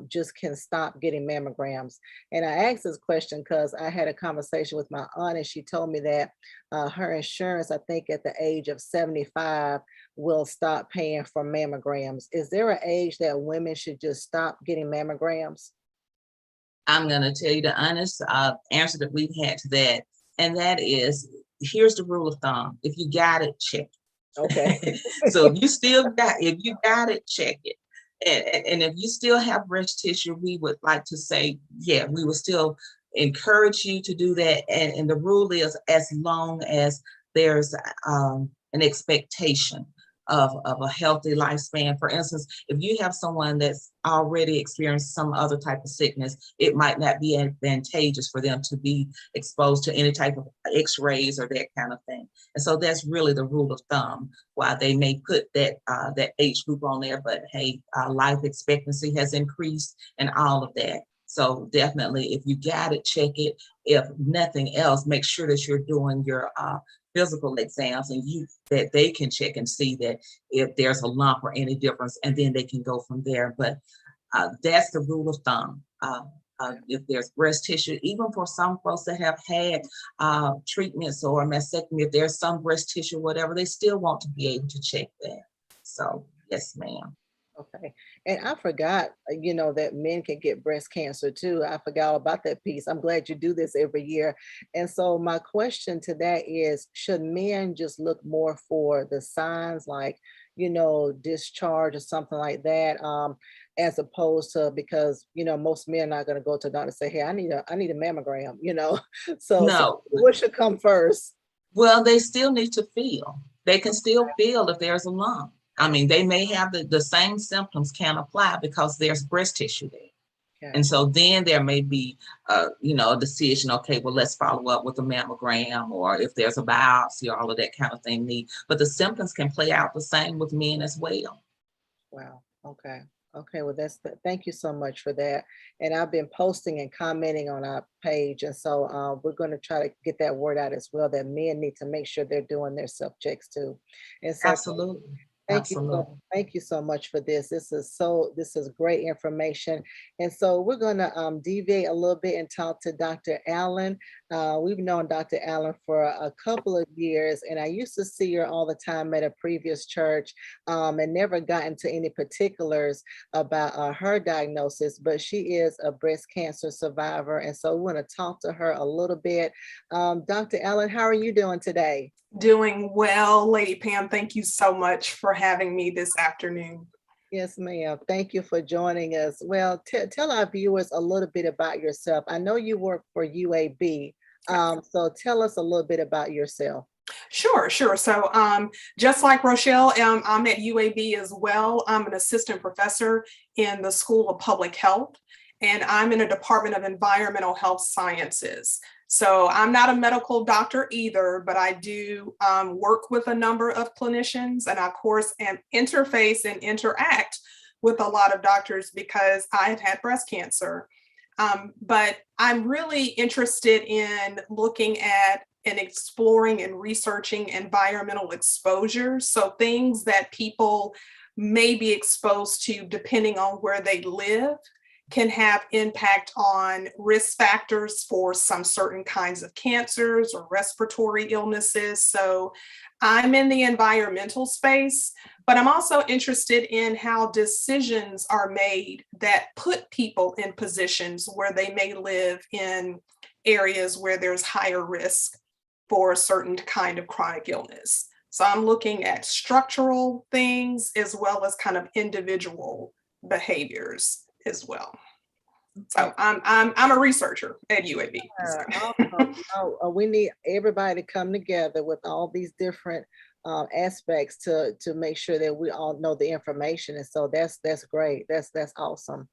just can stop getting mammograms? And I asked this question because I had a conversation with my aunt, and she told me that her insurance, I think at the age of 75, will stop paying for mammograms. Is there an age that women should just stop getting mammograms? I'm going to tell you the honest answer that we've had to that. And that is, here's the rule of thumb. If you got it, check it. Okay. So if you got it, check it. And if you still have breast tissue, we would like to say, yeah, we would still encourage you to do that. And the rule is, as long as there's an expectation of a healthy lifespan. For instance, if you have someone that's already experienced some other type of sickness, it might not be advantageous for them to be exposed to any type of x-rays or that kind of thing. And so that's really the rule of thumb, why they may put that age group on there. But hey, life expectancy has increased and all of that. So definitely, if you got it, check it. If nothing else, make sure that you're doing your physical exams, and that they can check and see that if there's a lump or any difference, and then they can go from there. But that's the rule of thumb. If there's breast tissue, even for some folks that have had treatments or mastectomy, if there's some breast tissue, whatever, they still want to be able to check that. So yes, ma'am. Okay. And I forgot, that men can get breast cancer too. I forgot all about that piece. I'm glad you do this every year. And so my question to that is, should men just look more for the signs like, discharge or something like that, as opposed to, because, most men are not going to go to the doctor and say, hey, I need a mammogram, So, No. what should come first? Well, they still need to feel. They can still feel if there's a lump. I mean, they may have the same symptoms can apply because there's breast tissue there. Okay. And so then there may be, a decision, okay, well, let's follow up with a mammogram, or if there's a biopsy, or all of that kind of thing. But the symptoms can play out the same with men as well. Wow. Okay. Okay. Well, thank you so much for that. And I've been posting and commenting on our page. And so we're going to try to get that word out as well, that men need to make sure they're doing their self checks too. And so Absolutely. Absolutely. Thank you so much for this. This is great information. And so we're gonna deviate a little bit and talk to Dr. Allen. We've known Dr. Allen for a couple of years, and I used to see her all the time at a previous church, and never got into any particulars about her diagnosis, but she is a breast cancer survivor. And so we want to talk to her a little bit. Dr. Allen, how are you doing today? Doing well, Lady Pam. Thank you so much for having me this afternoon. Yes, ma'am. Thank you for joining us. Well, tell our viewers a little bit about yourself. I know you work for UAB, so tell us a little bit about yourself. Sure. So just like Rochelle, I'm at UAB as well. I'm an assistant professor in the School of Public Health, and I'm in a Department of Environmental Health Sciences. So I'm not a medical doctor either, but I do work with a number of clinicians, and of course, interface and interact with a lot of doctors because I have had breast cancer. But I'm really interested in looking at and exploring and researching environmental exposure. So things that people may be exposed to depending on where they live can have impact on risk factors for some certain kinds of cancers or respiratory illnesses. So I'm in the environmental space, but I'm also interested in how decisions are made that put people in positions where they may live in areas where there's higher risk for a certain kind of chronic illness. So I'm looking at structural things as well as kind of individual behaviors as well. So I'm a researcher at UAB. Awesome. We need everybody to come together with all these different aspects to make sure that we all know the information. And so that's great. That's awesome.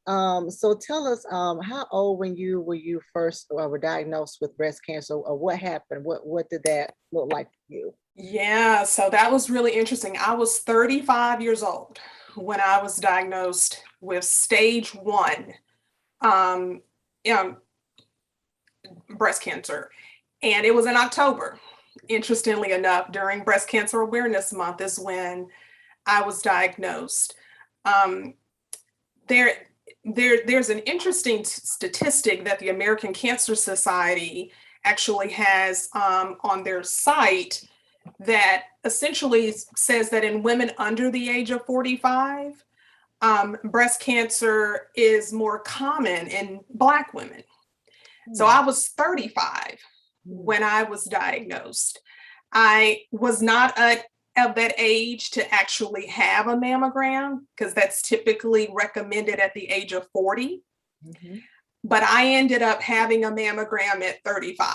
So tell us, how old were you first were diagnosed with breast cancer, or what happened? What did that look like for you? Yeah, so that was really interesting. I was 35 years old when I was diagnosed with stage 1 breast cancer. And it was in October. Interestingly enough, during Breast Cancer Awareness Month is when I was diagnosed. There's an interesting statistic that the American Cancer Society actually has on their site that essentially says that in women under the age of 45, breast cancer is more common in Black women. So I was 35 when I was diagnosed. I was not of that age to actually have a mammogram because that's typically recommended at the age of 40. Mm-hmm. But I ended up having a mammogram at 35.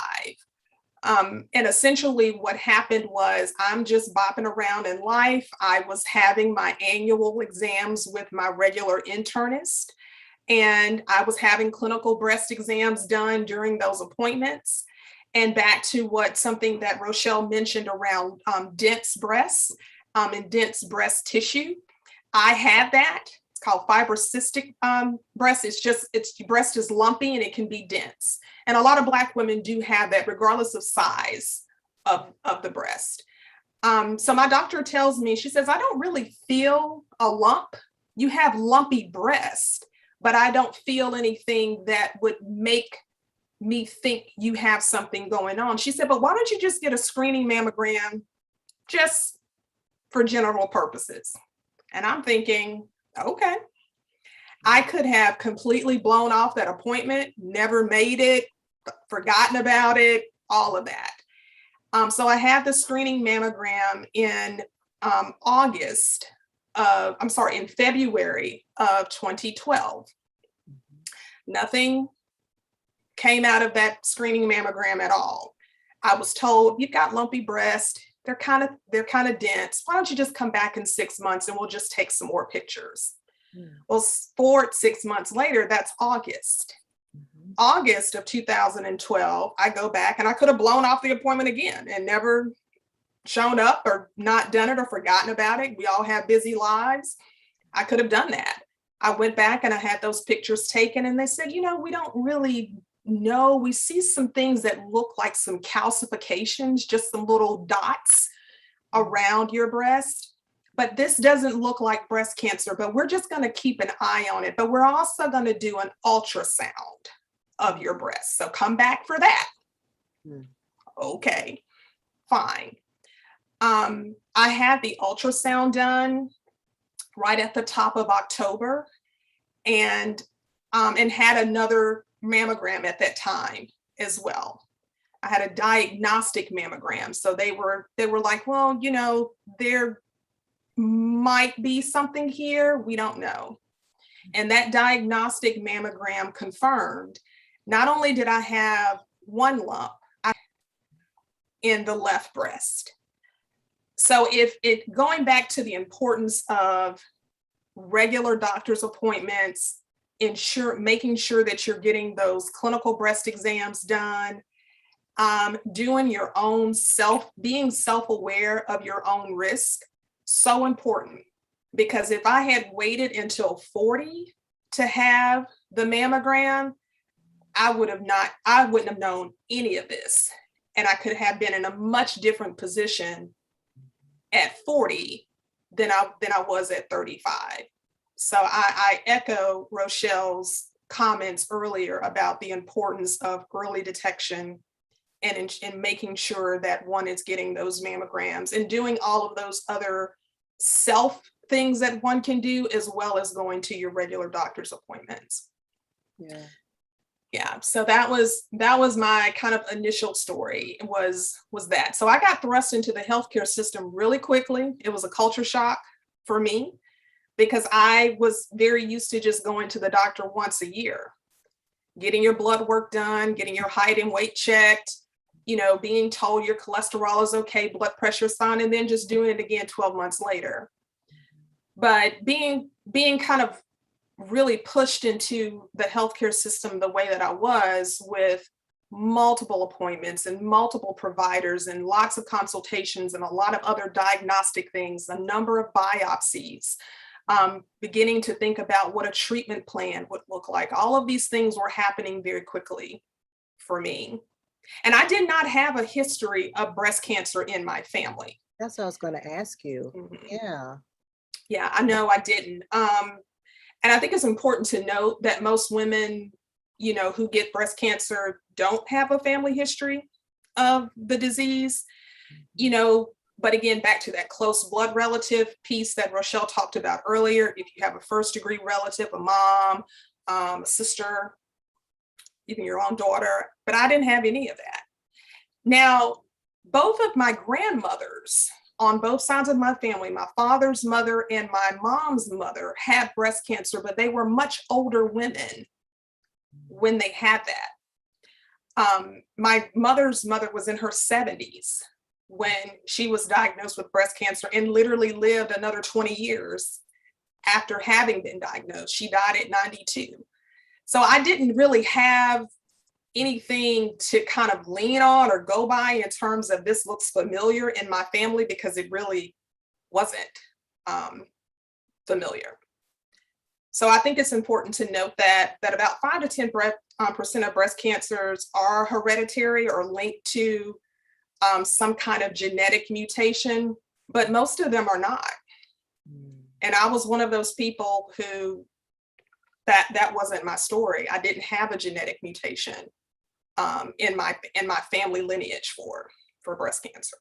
And essentially what happened was I'm just bopping around in life. I was having my annual exams with my regular internist, and I was having clinical breast exams done during those appointments. And back to something that Rochelle mentioned around dense breasts and dense breast tissue. I had that. It's called fibrocystic breast. It's breast is lumpy and it can be dense. And a lot of Black women do have that regardless of size of the breast. So my doctor tells me, she says, I don't really feel a lump. You have lumpy breast, but I don't feel anything that would make me think you have something going on. She said, but why don't you just get a screening mammogram just for general purposes? And I'm thinking, okay. I could have completely blown off that appointment, never made it, forgotten about it, all of that. So I had the screening mammogram in in February of 2012. Nothing came out of that screening mammogram at all. I was told, you've got lumpy breast. They're kind of dense. Why don't you just come back in 6 months and we'll just take some more pictures? Well, 6 months later, that's August. August of 2012, I go back and I could have blown off the appointment again and never shown up or not done it or forgotten about it. We all have busy lives. I could have done that. I went back and I had those pictures taken and they said, we don't really know. We see some things that look like some calcifications, just some little dots around your breast. but this doesn't look like breast cancer, but we're just going to keep an eye on it. But we're also going to do an ultrasound of your breast. So come back for that. Hmm. Okay, fine. I had the ultrasound done right at the top of October, and had another mammogram at that time as well. I had a diagnostic mammogram. So they were like, well, you know, there might be something here. We don't know. And that diagnostic mammogram confirmed, not only did I have one lump in the left breast. So going back to the importance of regular doctor's appointments, making sure that you're getting those clinical breast exams done, doing your own being self-aware of your own risk, so important. Because if I had waited until 40 to have the mammogram, I wouldn't have known any of this. And I could have been in a much different position at 40 than I was at 35. So I echo Rochelle's comments earlier about the importance of early detection and in making sure that one is getting those mammograms and doing all of those other self things that one can do, as well as going to your regular doctor's appointments. Yeah, so that was my kind of initial story was that. So I got thrust into the healthcare system really quickly. It was a culture shock for me because I was very used to just going to the doctor once a year, getting your blood work done, getting your height and weight checked, you know, being told your cholesterol is okay, blood pressure is fine, and then just doing it again 12 months later. But being kind of really pushed into the healthcare system the way that I was, with multiple appointments and multiple providers and lots of consultations and a lot of other diagnostic things, a number of biopsies, beginning to think about what a treatment plan would look like. All of these things were happening very quickly for me. And I did not have a history of breast cancer in my family. That's what I was going to ask you. Mm-hmm. Yeah, I know I didn't. And I think it's important to note that most women, you know, who get breast cancer don't have a family history of the disease, you know, but again, back to that close blood relative piece that Rochelle talked about earlier. If you have a first degree relative, a mom, a sister, even your own daughter, but I didn't have any of that. Now, both of my grandmothers on both sides of my family, my father's mother and my mom's mother, had breast cancer, but they were much older women when they had that. My mother's mother was in her 70s when she was diagnosed with breast cancer and literally lived another 20 years after having been diagnosed. She died at 92. So I didn't really have anything to kind of lean on or go by in terms of this looks familiar in my family, because it really wasn't familiar. So I think it's important to note that about 5 to 10% of breast cancers are hereditary or linked to some kind of genetic mutation, but most of them are not. And I was one of those people who that wasn't my story. I didn't have a genetic mutation in my family lineage for breast cancer.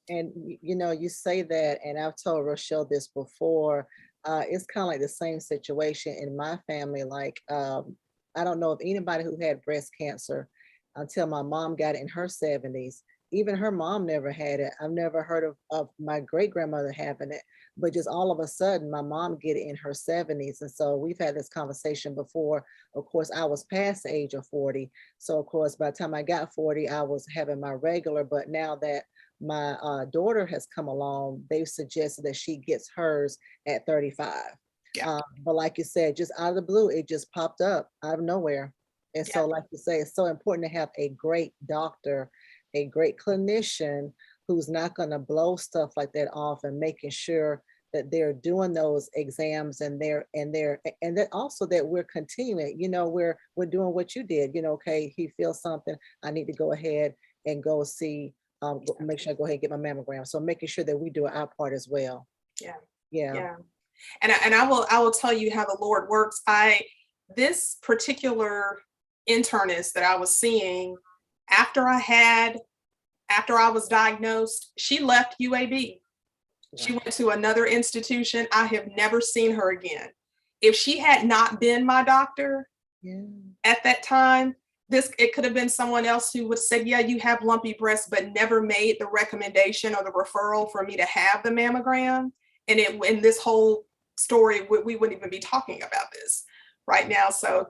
And you know, you say that, and I've told Rochelle this before. It's kind of like the same situation in my family. Like, I don't know of anybody who had breast cancer until my mom got it in her 70s. Even her mom never had it. I've never heard of my great grandmother having it, but just all of a sudden, my mom get it in her 70s. And so we've had this conversation before. Of course, I was past the age of 40. So of course, by the time I got 40, I was having my regular, but now that my daughter has come along, they've suggested that she gets hers at 35. Yeah. But like you said, just out of the blue, it just popped up out of nowhere. And so like you say, it's so important to have a great doctor, a great clinician who's not going to blow stuff like that off, and making sure that they're doing those exams and that also that we're continuing, you know, we're doing what you did, you know, okay, he feels something, I need to go ahead and go see make sure I go ahead and get my mammogram. So making sure that we do our part as well. Yeah. Yeah. Yeah. And I will tell you how the Lord works. This particular internist that I was seeing after I was diagnosed, she left UAB. She Wow. went to another institution. I have never seen her again. If she had not been my doctor Yeah. at that time, it could have been someone else who would have said, yeah, you have lumpy breasts, but never made the recommendation or the referral for me to have the mammogram. And in this whole story, we wouldn't even be talking about this right now. So,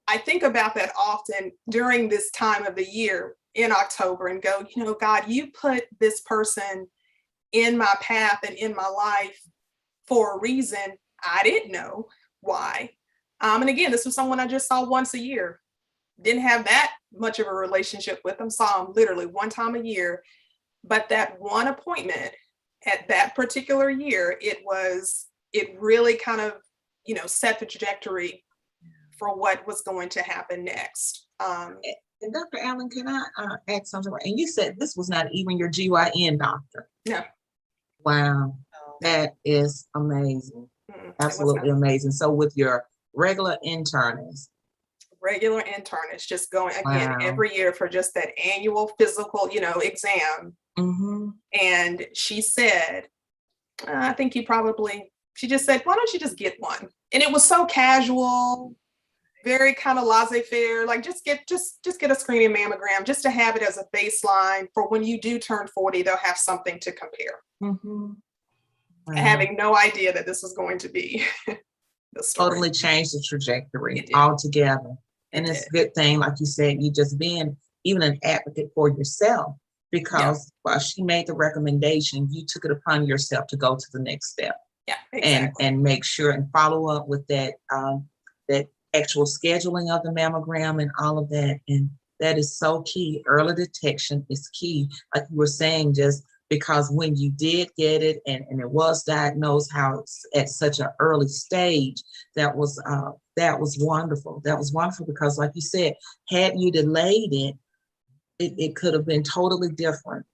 I think about that often during this time of the year in October and go, God, you put this person in my path and in my life for a reason. I didn't know why. And again, this was someone I just saw once a year. Didn't have that much of a relationship with them. Saw them literally one time a year. But that one appointment at that particular year, it really kind of, set the trajectory for what was going to happen next. And Dr. Allen, can I add something? And you said this was not even your GYN doctor. No. Wow, Oh, that is amazing. It was Absolutely not. amazing. So with your regular internist, Regular internist, just going again wow. every year for just that annual physical, exam. Mm-hmm. And she said, I think she just said, why don't you just get one? And it was so casual, very kind of laissez-faire, like just get a screening mammogram just to have it as a baseline for when you do turn 40, they'll have something to compare. Mm-hmm. Wow. Having no idea that this was going to be the story. Totally changed the trajectory It did. altogether. And It it's did. a good thing, like you said, you just being even an advocate for yourself, because while she made the recommendation, you took it upon yourself to go to the next step. Yeah, exactly. And make sure and follow up with that that actual scheduling of the mammogram and all of that. And that is so key. Early detection is key, like you were saying, just because when you did get it and it was diagnosed how it's at such an early stage, that was wonderful. That was wonderful because, like you said, had you delayed it, it could have been totally different.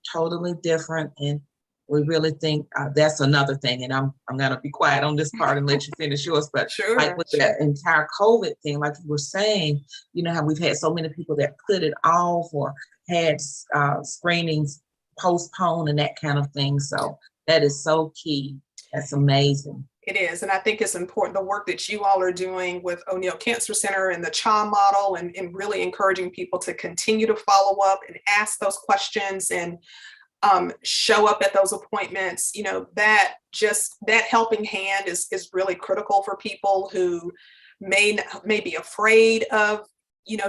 And we really think that's another thing. And I'm going to be quiet on this part and let you finish yours. But like with the entire COVID thing, like you were saying, how we've had so many people that put it off or had screenings postponed and that kind of thing. So that is so key. That's amazing. It is. And I think it's important, the work that you all are doing with O'Neal Cancer Center and the CHA model, and really encouraging people to continue to follow up and ask those questions and show up at those appointments. That helping hand is really critical for people who may be afraid of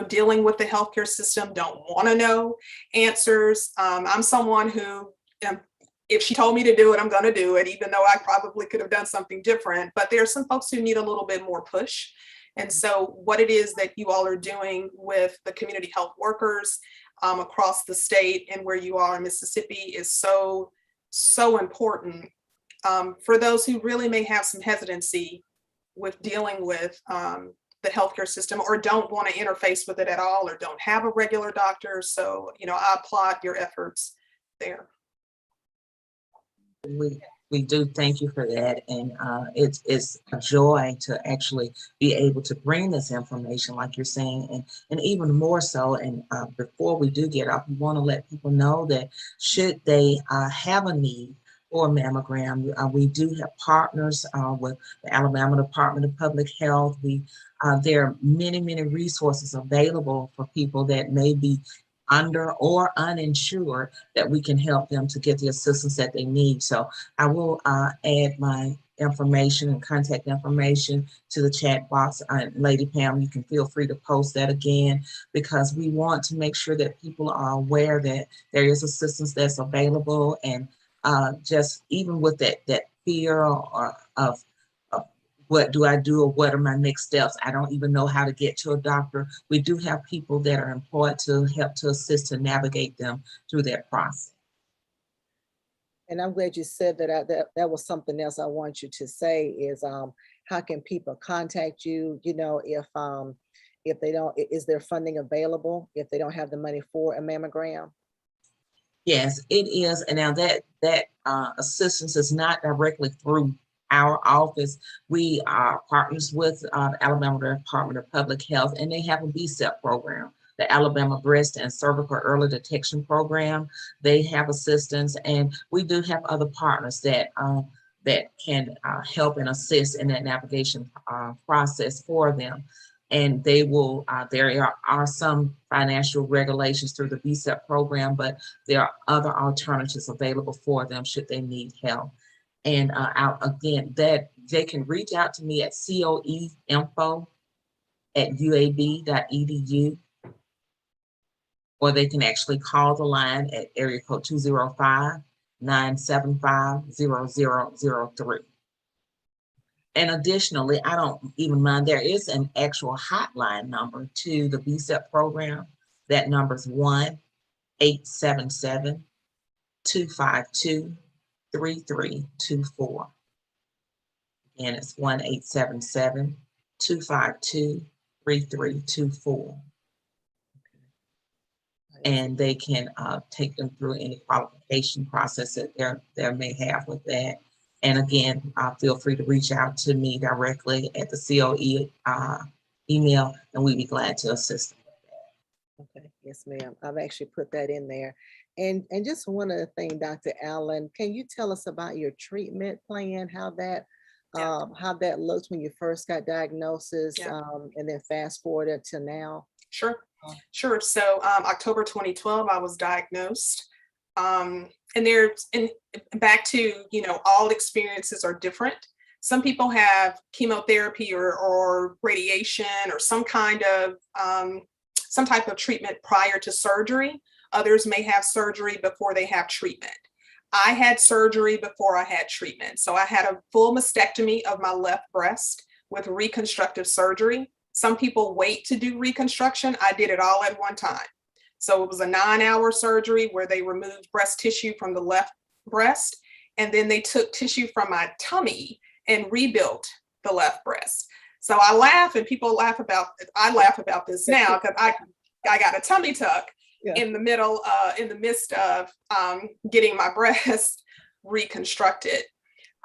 dealing with the healthcare system, don't want to know answers. I'm someone who, if she told me to do it, I'm going to do it, even though I probably could have done something different. But there are some folks who need a little bit more push. And so what it is that you all are doing with the community health workers across the state and where you are in Mississippi is so, so important for those who really may have some hesitancy with dealing with the healthcare system, or don't want to interface with it at all, or don't have a regular doctor. So, I applaud your efforts there. We do thank you for that, and it's a joy to actually be able to bring this information, like you're saying, and even more so. And before we do get off, we want to let people know that should they have a need for a mammogram, we do have partners with the Alabama Department of Public Health. There are many resources available for people that may be under or uninsured, that we can help them to get the assistance that they need. So I will add my information and contact information to the chat box. Lady Pam, you can feel free to post that again, because we want to make sure that people are aware that there is assistance that's available. And just even with that fear or of what do I do, or what are my next steps? I don't even know how to get to a doctor. We do have people that are employed to help to assist to navigate them through that process. And I'm glad you said that. That was something else I want you to say is how can people contact you? If they don't, is there funding available if they don't have the money for a mammogram? Yes, it is. And now that assistance is not directly through our office. We are partners with Alabama Department of Public Health, and they have a BSEP program, the Alabama Breast and Cervical Early Detection Program. They have assistance, and we do have other partners that can help and assist in that navigation process for them. And they will, there are some financial regulations through the BSEP program, but there are other alternatives available for them should they need help. And again, that they can reach out to me at coeinfo@uab.edu, or they can actually call the line at area code 205-975-0003. And additionally, I don't even mind, there is an actual hotline number to the BSEP program. That number is 1-877-252-3324. And it's 1-877-252-3324. And they can take them through any qualification process that they may have with that. And again, feel free to reach out to me directly at the COE email, and we'd be glad to assist them with that. Okay, yes, ma'am. I've actually put that in there. And just one other thing, Dr. Allen, can you tell us about your treatment plan, how that looks when you first got diagnosis, and then fast forward until now? Sure. So October 2012, I was diagnosed. And back to, all experiences are different. Some people have chemotherapy or radiation or some type of treatment prior to surgery. Others may have surgery before they have treatment. I had surgery before I had treatment. So I had a full mastectomy of my left breast with reconstructive surgery. Some people wait to do reconstruction. I did it all at one time. So it was a 9-hour surgery where they removed breast tissue from the left breast, and then they took tissue from my tummy and rebuilt the left breast. So I laugh, and people laugh about this now because I got a tummy tuck in the midst of getting my breast reconstructed.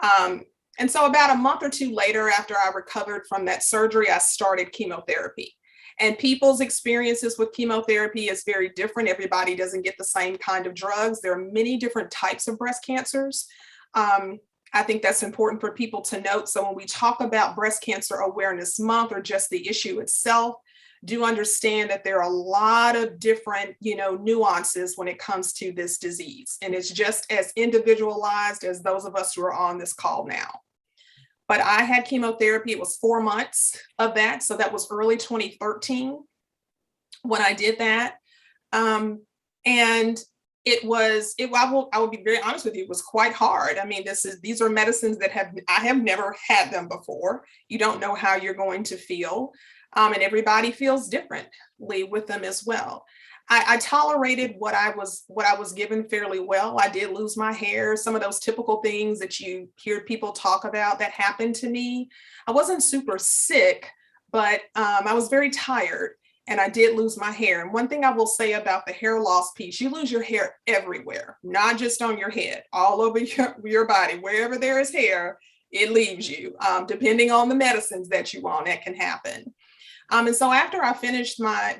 And so about a month or two later, after I recovered from that surgery, I started chemotherapy. And people's experiences with chemotherapy is very different. Everybody doesn't get the same kind of drugs. There are many different types of breast cancers. I think that's important for people to note. So when we talk about Breast Cancer Awareness Month or just the issue itself, do understand that there are a lot of different, nuances when it comes to this disease. And it's just as individualized as those of us who are on this call now. But I had chemotherapy. It was 4 months of that. So that was early 2013 when I did that. And I will be very honest with you, it was quite hard. I mean, these are medicines that I have never had them before. You don't know how you're going to feel. And everybody feels differently with them as well. I tolerated what I was given fairly well. I did lose my hair, some of those typical things that you hear people talk about that happened to me. I wasn't super sick, but I was very tired, and I did lose my hair. And one thing I will say about the hair loss piece, you lose your hair everywhere, not just on your head, all over your body. Wherever there is hair, it leaves you, depending on the medicines that you want, that can happen. And so after I finished my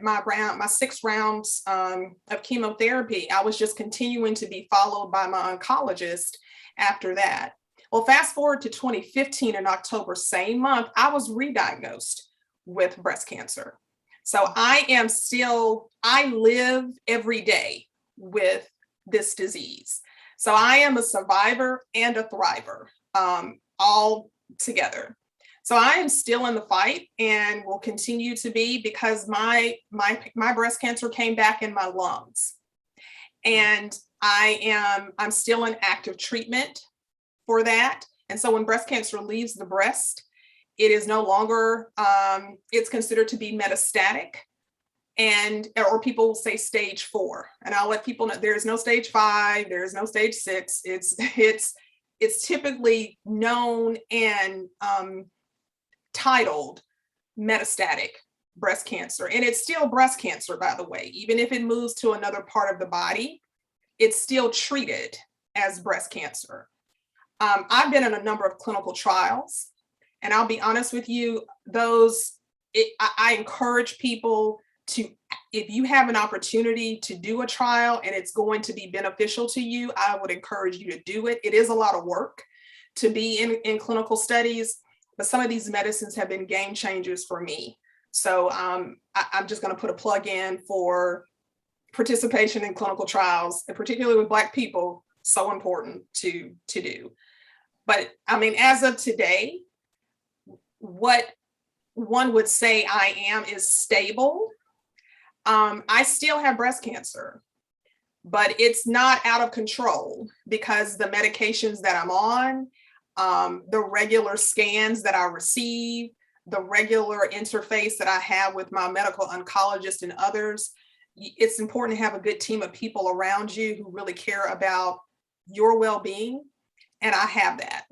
6 rounds of chemotherapy, I was just continuing to be followed by my oncologist after that. Well, fast forward to 2015 in October, same month, I was re-diagnosed with breast cancer. So I live every day with this disease. So I am a survivor and a thriver, all together. So I am still in the fight and will continue to be, because my breast cancer came back in my lungs. And I'm still in active treatment for that. And so when breast cancer leaves the breast, it is no longer, it's considered to be metastatic, or people will say stage 4. And I'll let people know there is no stage 5, there is no stage 6. It's typically known and titled metastatic breast cancer. And it's still breast cancer, by the way, even if it moves to another part of the body, it's still treated as breast cancer. I've been in a number of clinical trials, and I'll be honest with you, I encourage people to, if you have an opportunity to do a trial and it's going to be beneficial to you, I would encourage you to do it. It is a lot of work to be in clinical studies, but some of these medicines have been game changers for me. So I'm just going to put a plug in for participation in clinical trials, and particularly with Black people, so important to do. But I mean, as of today, what one would say I am is stable. I still have breast cancer, but it's not out of control because the medications that I'm on, the regular scans that I receive, the regular interface that I have with my medical oncologist and others, it's important to have a good team of people around you who really care about your well-being, and I have that.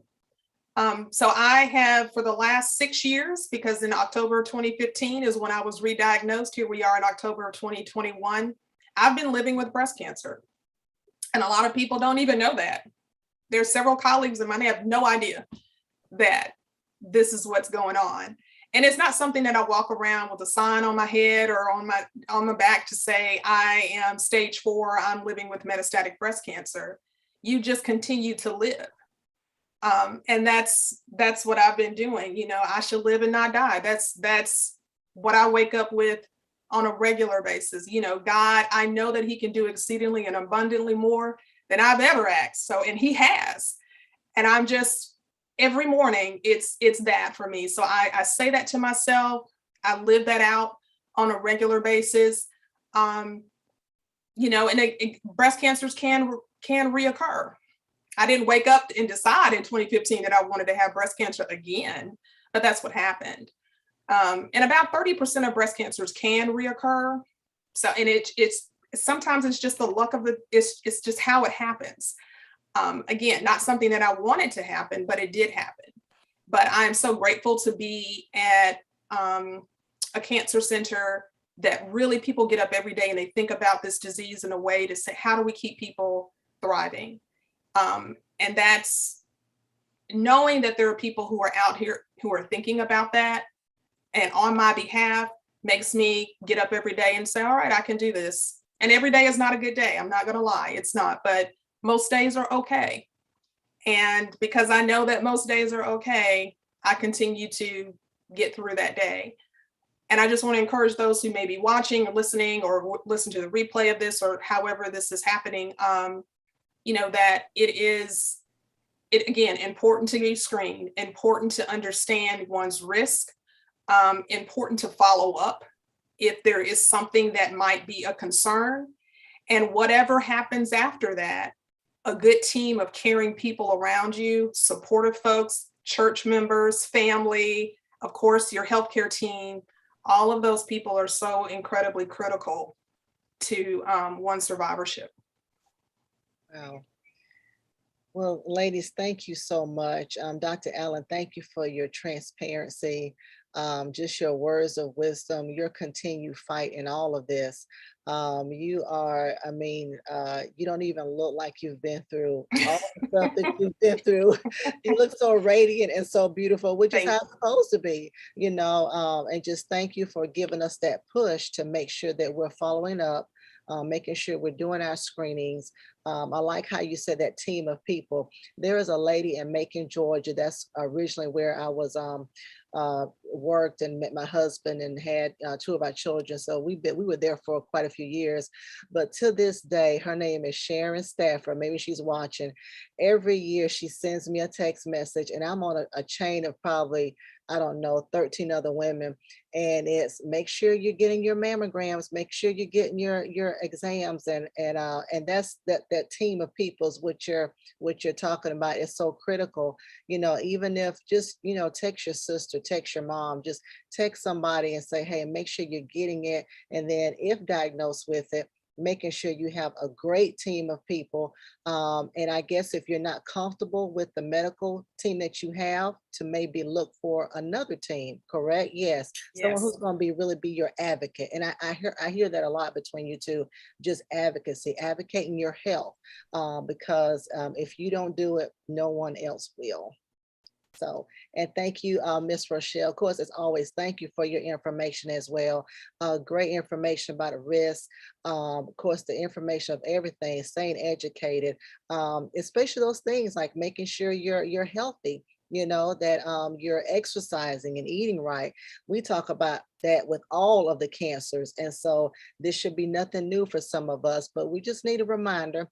So I have for the last 6 years, because in October 2015 is when I was re-diagnosed. Here we are in October of 2021. I've been living with breast cancer. And a lot of people don't even know that. There's several colleagues of mine that have no idea that this is what's going on. And it's not something that I walk around with a sign on my head or on my back to say, I am stage 4, I'm living with metastatic breast cancer. You just continue to live. And that's what I've been doing. You know, I should live and not die. That's what I wake up with on a regular basis. You know, God, I know that he can do exceedingly and abundantly more than I've ever asked. So, and he has, and I'm just, every morning it's that for me. So I say that to myself. I live that out on a regular basis. You know, and breast cancers can reoccur. I didn't wake up and decide in 2015 that I wanted to have breast cancer again, but that's what happened. And about 30% of breast cancers can reoccur. So, and it's sometimes it's just the luck of it's just how it happens. Again, not something that I wanted to happen, but it did happen. But I'm so grateful to be at a cancer center that really people get up every day and they think about this disease in a way to say, how do we keep people thriving? And that's knowing that there are people who are out here who are thinking about that and on my behalf makes me get up every day and say, all right, I can do this. And every day is not a good day. I'm not going to lie. It's not, but most days are okay. And because I know that most days are okay, I continue to get through that day. And I just want to encourage those who may be watching or listening or listen to the replay of this or however this is happening, you know, that again, important to be screened, important to understand one's risk, important to follow up if there is something that might be a concern. And whatever happens after that, a good team of caring people around you, supportive folks, church members, family, of course, your healthcare team, all of those people are so incredibly critical to one's survivorship. Wow. Well, ladies, thank you so much. Dr. Allen, thank you for your transparency, just your words of wisdom, your continued fight in all of this. You are, I mean, you don't even look like you've been through all the stuff that you've been through. You look so radiant and so beautiful, which is how it's supposed to be, you know, and just thank you for giving us that push to make sure that we're following up, making sure we're doing our screenings. I like how you said that team of people. There is a lady in Macon, Georgia. That's originally where I was worked and met my husband and had 2 of our children. So we were there for quite a few years. But to this day, her name is Sharon Stafford. Maybe she's watching. Every year she sends me a text message, and I'm on a chain of probably, I don't know, 13 other women. And it's make sure you're getting your mammograms, make sure you're getting your exams, and that's that team of people's what you're talking about is so critical. You know, even if just, you know, text your sister, text your mom, just text somebody and say, hey, make sure you're getting it. And then if diagnosed with it, making sure you have a great team of people. And I guess if you're not comfortable with the medical team that you have, to maybe look for another team, correct? Yes, someone who's Yes. going to really be your advocate. And I hear that a lot between you two, just advocacy, advocating your health, because if you don't do it, no one else will. So, and thank you, Miss Rochelle. Of course, as always, thank you for your information as well. Great information about the risk. Of course, the information of everything, staying educated, especially those things like making sure you're healthy. You know, that you're exercising and eating right. We talk about that with all of the cancers. And so this should be nothing new for some of us, but we just need a reminder.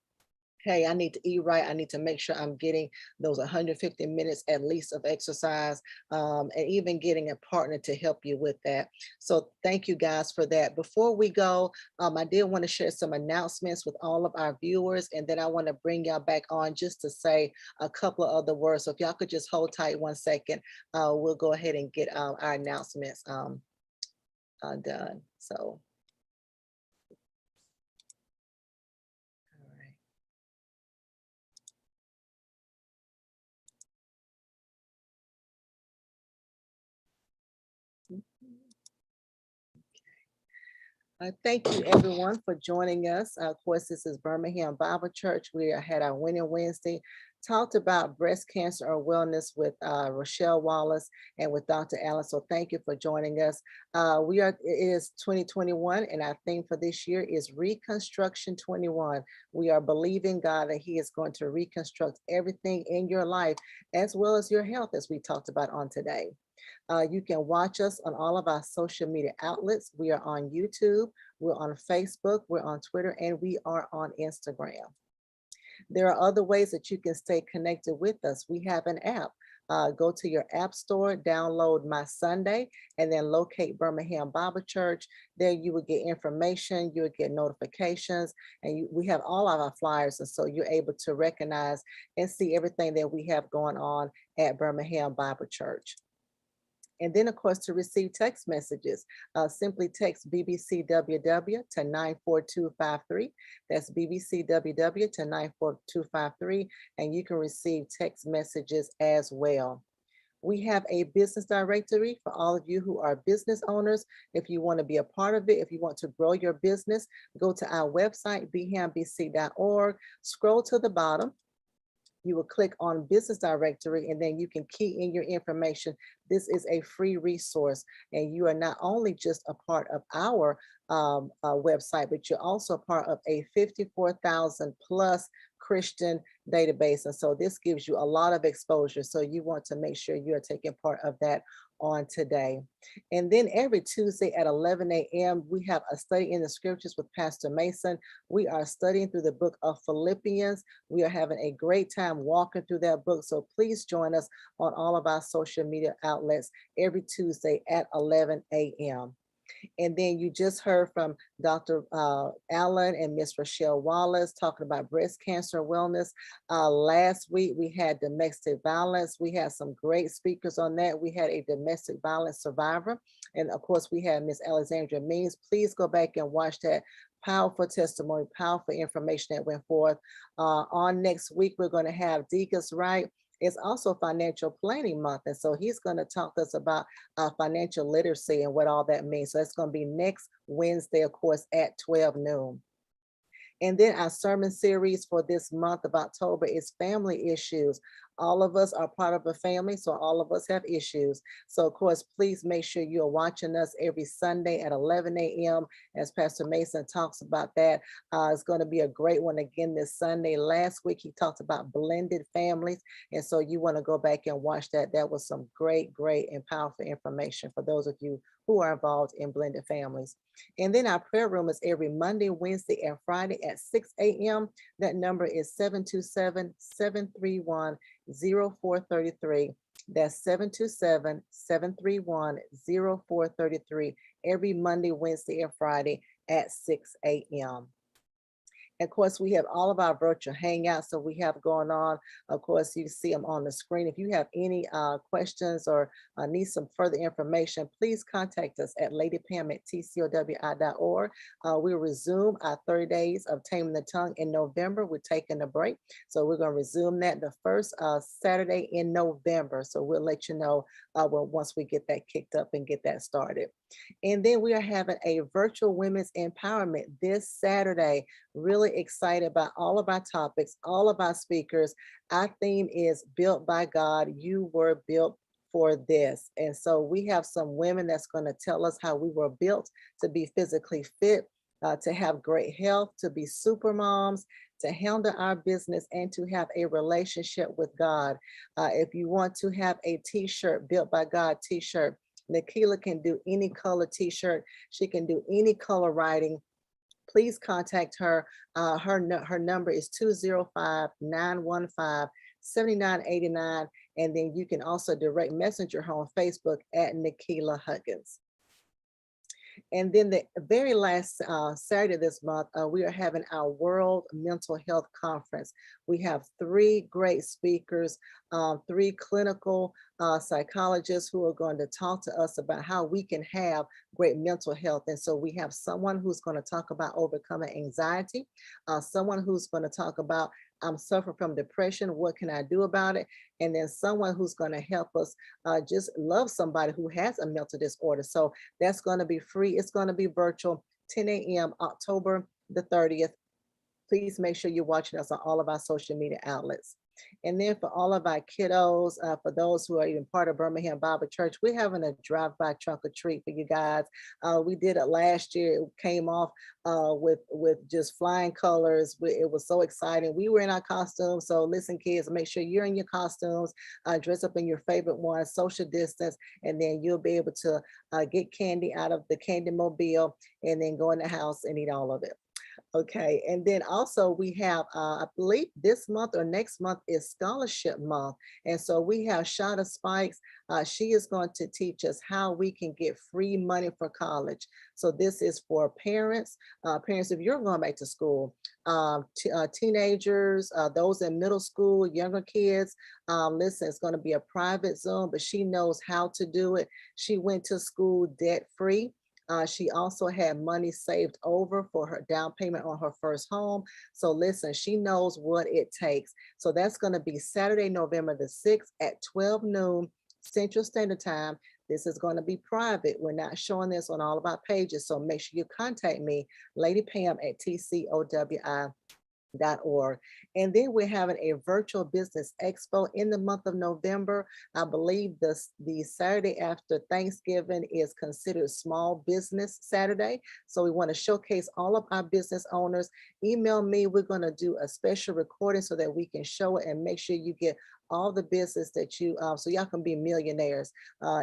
Hey, I need to eat right. I need to make sure I'm getting those 150 minutes at least of exercise, and even getting a partner to help you with that. So thank you guys for that. Before we go, I did want to share some announcements with all of our viewers, and then I want to bring y'all back on just to say a couple of other words. So if y'all could just hold tight 1 second, we'll go ahead and get our announcements done. So. All right. Thank you everyone for joining us. Of course, this is Birmingham Bible Church. We had our Winning Wednesday, talked about breast cancer or wellness with Rochelle Wallace and with Dr. Allen. So thank you for joining us. It is 2021 and our theme for this year is Reconstruction 21. We are believing God that He is going to reconstruct everything in your life as well as your health, as we talked about on today. You can watch us on all of our social media outlets. We are on YouTube, we're on Facebook, we're on Twitter, and we are on Instagram. There are other ways that you can stay connected with us. We have an app. Go to your app store, download My Sunday, and then locate Birmingham Bible Church. There you will get information, you will get notifications, and we have all of our flyers. And so you're able to recognize and see everything that we have going on at Birmingham Bible Church. And then, of course, to receive text messages, simply text BBCWW to 94253. That's BBCWW to 94253, and you can receive text messages as well. We have a business directory for all of you who are business owners. If you want to be a part of it, if you want to grow your business, go to our website, bhambc.org, scroll to the bottom. You will click on business directory and then you can key in your information. This is a free resource and you are not only just a part of our website, but you're also part of a 54,000 plus Christian database. And so this gives you a lot of exposure. So you want to make sure you're taking part of that on today. And then every Tuesday at 11 a.m., we have a study in the scriptures with Pastor Mason. We are studying through the book of Philippians. We are having a great time walking through that book. So please join us on all of our social media outlets every Tuesday at 11 a.m. And then you just heard from Dr. Allen and Miss Rochelle Wallace talking about breast cancer wellness. Last week, we had domestic violence. We had some great speakers on that. We had a domestic violence survivor. And of course, we had Miss Alexandra Means. Please go back and watch that powerful testimony, powerful information that went forth. On next week, we're going to have Deacons Wright. It's also Financial Planning Month. And so he's going to talk to us about financial literacy and what all that means. So it's going to be next Wednesday, of course, at 12 noon. And then our sermon series for this month of October is family issues. All of us are part of a family, so all of us have issues. So of course, please make sure you're watching us every Sunday at 11 a.m. as Pastor Mason talks about that. It's going to be a great one again this Sunday. Last week, he talked about blended families. And so you want to go back and watch that. That was some great, great and powerful information for those of you who are involved in blended families. And then our prayer room is every Monday, Wednesday, and Friday at 6 a.m. That number is 727-731-0433. That's 727-731-0433 every Monday, Wednesday, and Friday at 6 a.m. Of course, we have all of our virtual hangouts that we have going on. Of course, you see them on the screen. If you have any questions or need some further information, please contact us at ladypam@tcowi.org. We'll resume our 30 days of Taming the Tongue in November. We're taking a break. So we're going to resume that the first Saturday in November. So we'll let you know once we get that kicked up and get that started. And then we are having a virtual women's empowerment this Saturday. Really excited about all of our topics, all of our speakers. Our theme is Built by God. You were built for this. And so we have some women that's going to tell us how we were built to be physically fit, to have great health, to be super moms, to handle our business, and to have a relationship with God. If you want to have a t-shirt, Built by God t-shirt, Nikila can do any color t-shirt. She can do any color writing. Please contact her. Her number is 205-915-7989. And then you can also direct messenger her on Facebook at Nikila Huggins. And then the very last Saturday this month, we are having our World Mental Health Conference. We have 3 great speakers, 3 clinical psychologists who are going to talk to us about how we can have great mental health. And so we have someone who's going to talk about overcoming anxiety, someone who's going to talk about I'm suffering from depression. What can I do about it? And then someone who's going to help us just love somebody who has a mental disorder. So that's going to be free. It's going to be virtual, 10 a.m. October the 30th. Please make sure you're watching us on all of our social media outlets. And then for all of our kiddos, for those who are even part of Birmingham Bible Church, we're having a drive-by trunk or treat for you guys. We did it last year. It came off with just flying colors. It was so exciting. We were in our costumes. So listen, kids, make sure you're in your costumes, dress up in your favorite one, social distance, and then you'll be able to get candy out of the candy mobile and then go in the house and eat all of it. Okay, and then also we have, I believe this month or next month is scholarship month. And so we have Shada Spikes. She is going to teach us how we can get free money for college. So this is for parents, parents if you're going back to school, teenagers, those in middle school, younger kids. Listen, it's going to be a private Zoom, but she knows how to do it. She went to school debt free. She also had money saved over for her down payment on her first home. So listen, she knows what it takes. So that's going to be Saturday, November the 6th at 12 noon Central Standard Time. This is going to be private. We're not showing this on all of our pages. So make sure you contact me, Lady Pam at tcowi.org. And then we're having a virtual business expo in the month of November. I believe the Saturday after Thanksgiving is considered Small Business Saturday. So we want to showcase all of our business owners. Email me. We're going to do a special recording so that we can show it and make sure you get all the business that you, so y'all can be millionaires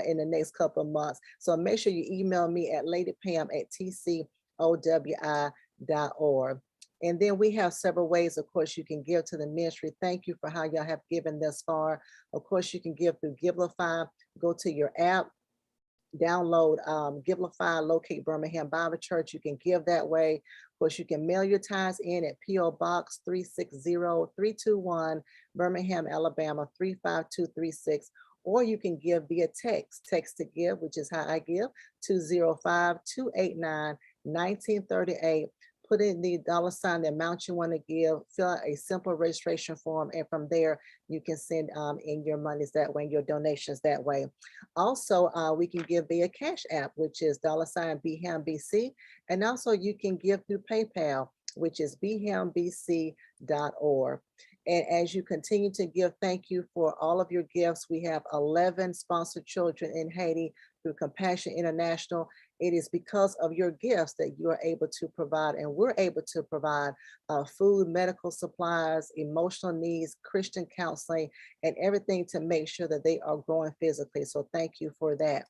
in the next couple of months. So make sure you email me at ladypam@tcowi.org. And then we have several ways, of course, you can give to the ministry. Thank you for how y'all have given thus far. Of course, you can give through Givelify. Go to your app, download Givelify, locate Birmingham Bible Church. You can give that way. Of course, you can mail your tithes in at P.O. Box 360-321, Birmingham, Alabama 35236. Or you can give via text to give, which is how I give, 205-289-1938. Put in the $, the amount you want to give, fill out a simple registration form, and from there, you can send in your monies that way, your donations that way. Also, we can give via Cash App, which is $BHAMBC, and also you can give through PayPal, which is bhambc.org. And as you continue to give, thank you for all of your gifts. We have 11 sponsored children in Haiti through Compassion International. It is because of your gifts that you are able to provide, and we're able to provide food, medical supplies, emotional needs, Christian counseling, and everything to make sure that they are growing physically. So thank you for that.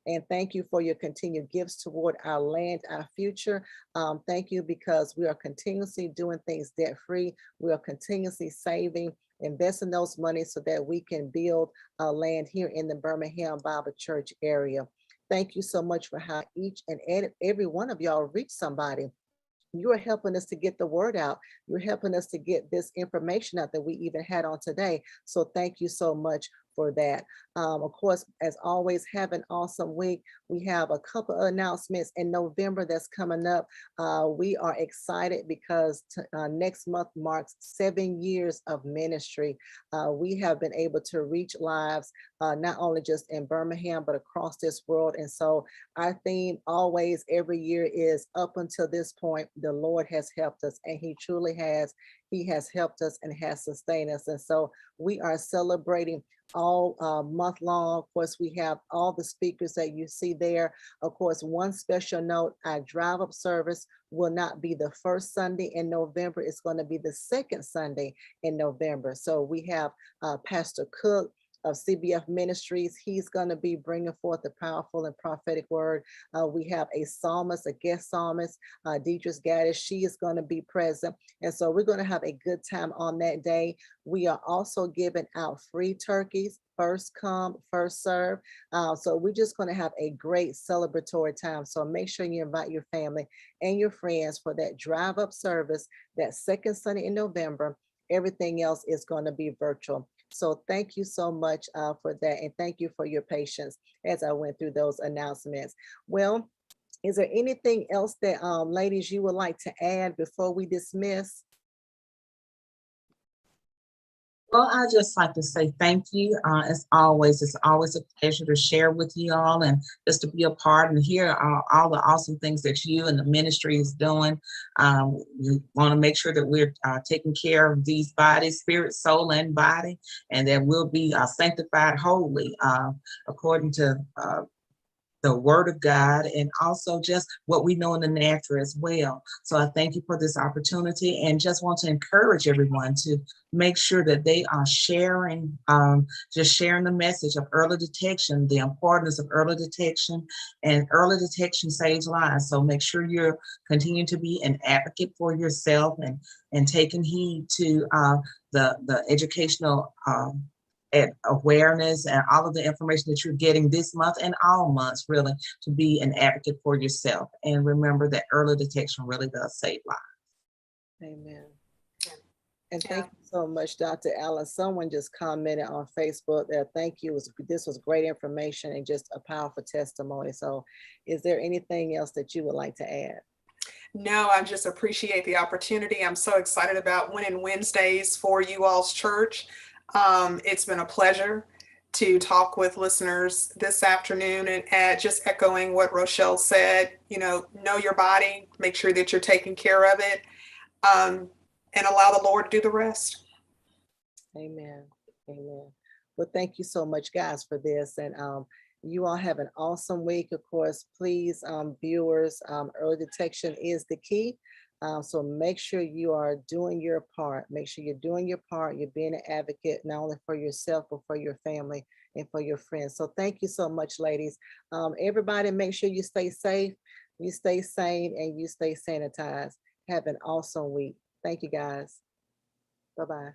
And thank you for your continued gifts toward our land, our future. Thank you because we are continuously doing things debt-free. We are continuously saving, investing those money so that we can build land here in the Birmingham Bible Church area. Thank you so much for how each and every one of y'all reach somebody you are helping us to get the word out. You're helping us to get this information out that we even had on today. So thank you so much for that. Of course, as always, have an awesome week. We have a couple of announcements in November that's coming up. We are excited because next month marks 7 years of ministry. We have been able to reach lives, not only just in Birmingham, but across this world. And so our theme always every year is up until this point, the Lord has helped us, and he truly has. He has helped us and has sustained us. And so we are celebrating all month long. Of course, we have all the speakers that you see there. Of course, one special note, our drive up service will not be the first Sunday in November. It's going to be the second Sunday in November. So we have Pastor Cook of CBF Ministries. He's going to be bringing forth a powerful and prophetic word. We have a psalmist, a guest psalmist, Deidre Gaddis. She is going to be present. And so we're going to have a good time on that day. We are also giving out free turkeys, first come, first serve. So we're just going to have a great celebratory time. So make sure you invite your family and your friends for that drive up service, that second Sunday in November. Everything else is going to be virtual. So thank you so much for that. And thank you for your patience as I went through those announcements. Well, is there anything else that ladies you would like to add before we dismiss? Well, I just like to say thank you. As always, it's always a pleasure to share with you all and just to be a part and hear all the awesome things that you and the ministry is doing. We want to make sure that we're taking care of these bodies, spirit, soul, and body, and that we'll be sanctified wholly according to the word of God, and also just what we know in the natural as well. So I thank you for this opportunity, and just want to encourage everyone to make sure that they are sharing, just sharing the message of early detection, the importance of early detection, and early detection saves lives. So make sure you're continuing to be an advocate for yourself and taking heed to the educational and awareness and all of the information that you're getting this month and all months, really, to be an advocate for yourself. And remember that early detection really does save lives. Amen. And thank you so much, Dr. Allen. Someone just commented on Facebook that thank you. This was great information and just a powerful testimony. So is there anything else that you would like to add? No, I just appreciate the opportunity. I'm so excited about Winning Wednesdays for you all's church. It's been a pleasure to talk with listeners this afternoon, and just echoing what Rochelle said, know your body, make sure that you're taking care of it, and allow the Lord to do the rest. Amen. Amen. Well, thank you so much, guys, for this. And you all have an awesome week. Of course, please, viewers, early detection is the key. So make sure you are doing your part. Make sure you're doing your part. You're being an advocate, not only for yourself, but for your family and for your friends. So thank you so much, ladies. Everybody, make sure you stay safe, you stay sane, and you stay sanitized. Have an awesome week. Thank you, guys. Bye-bye.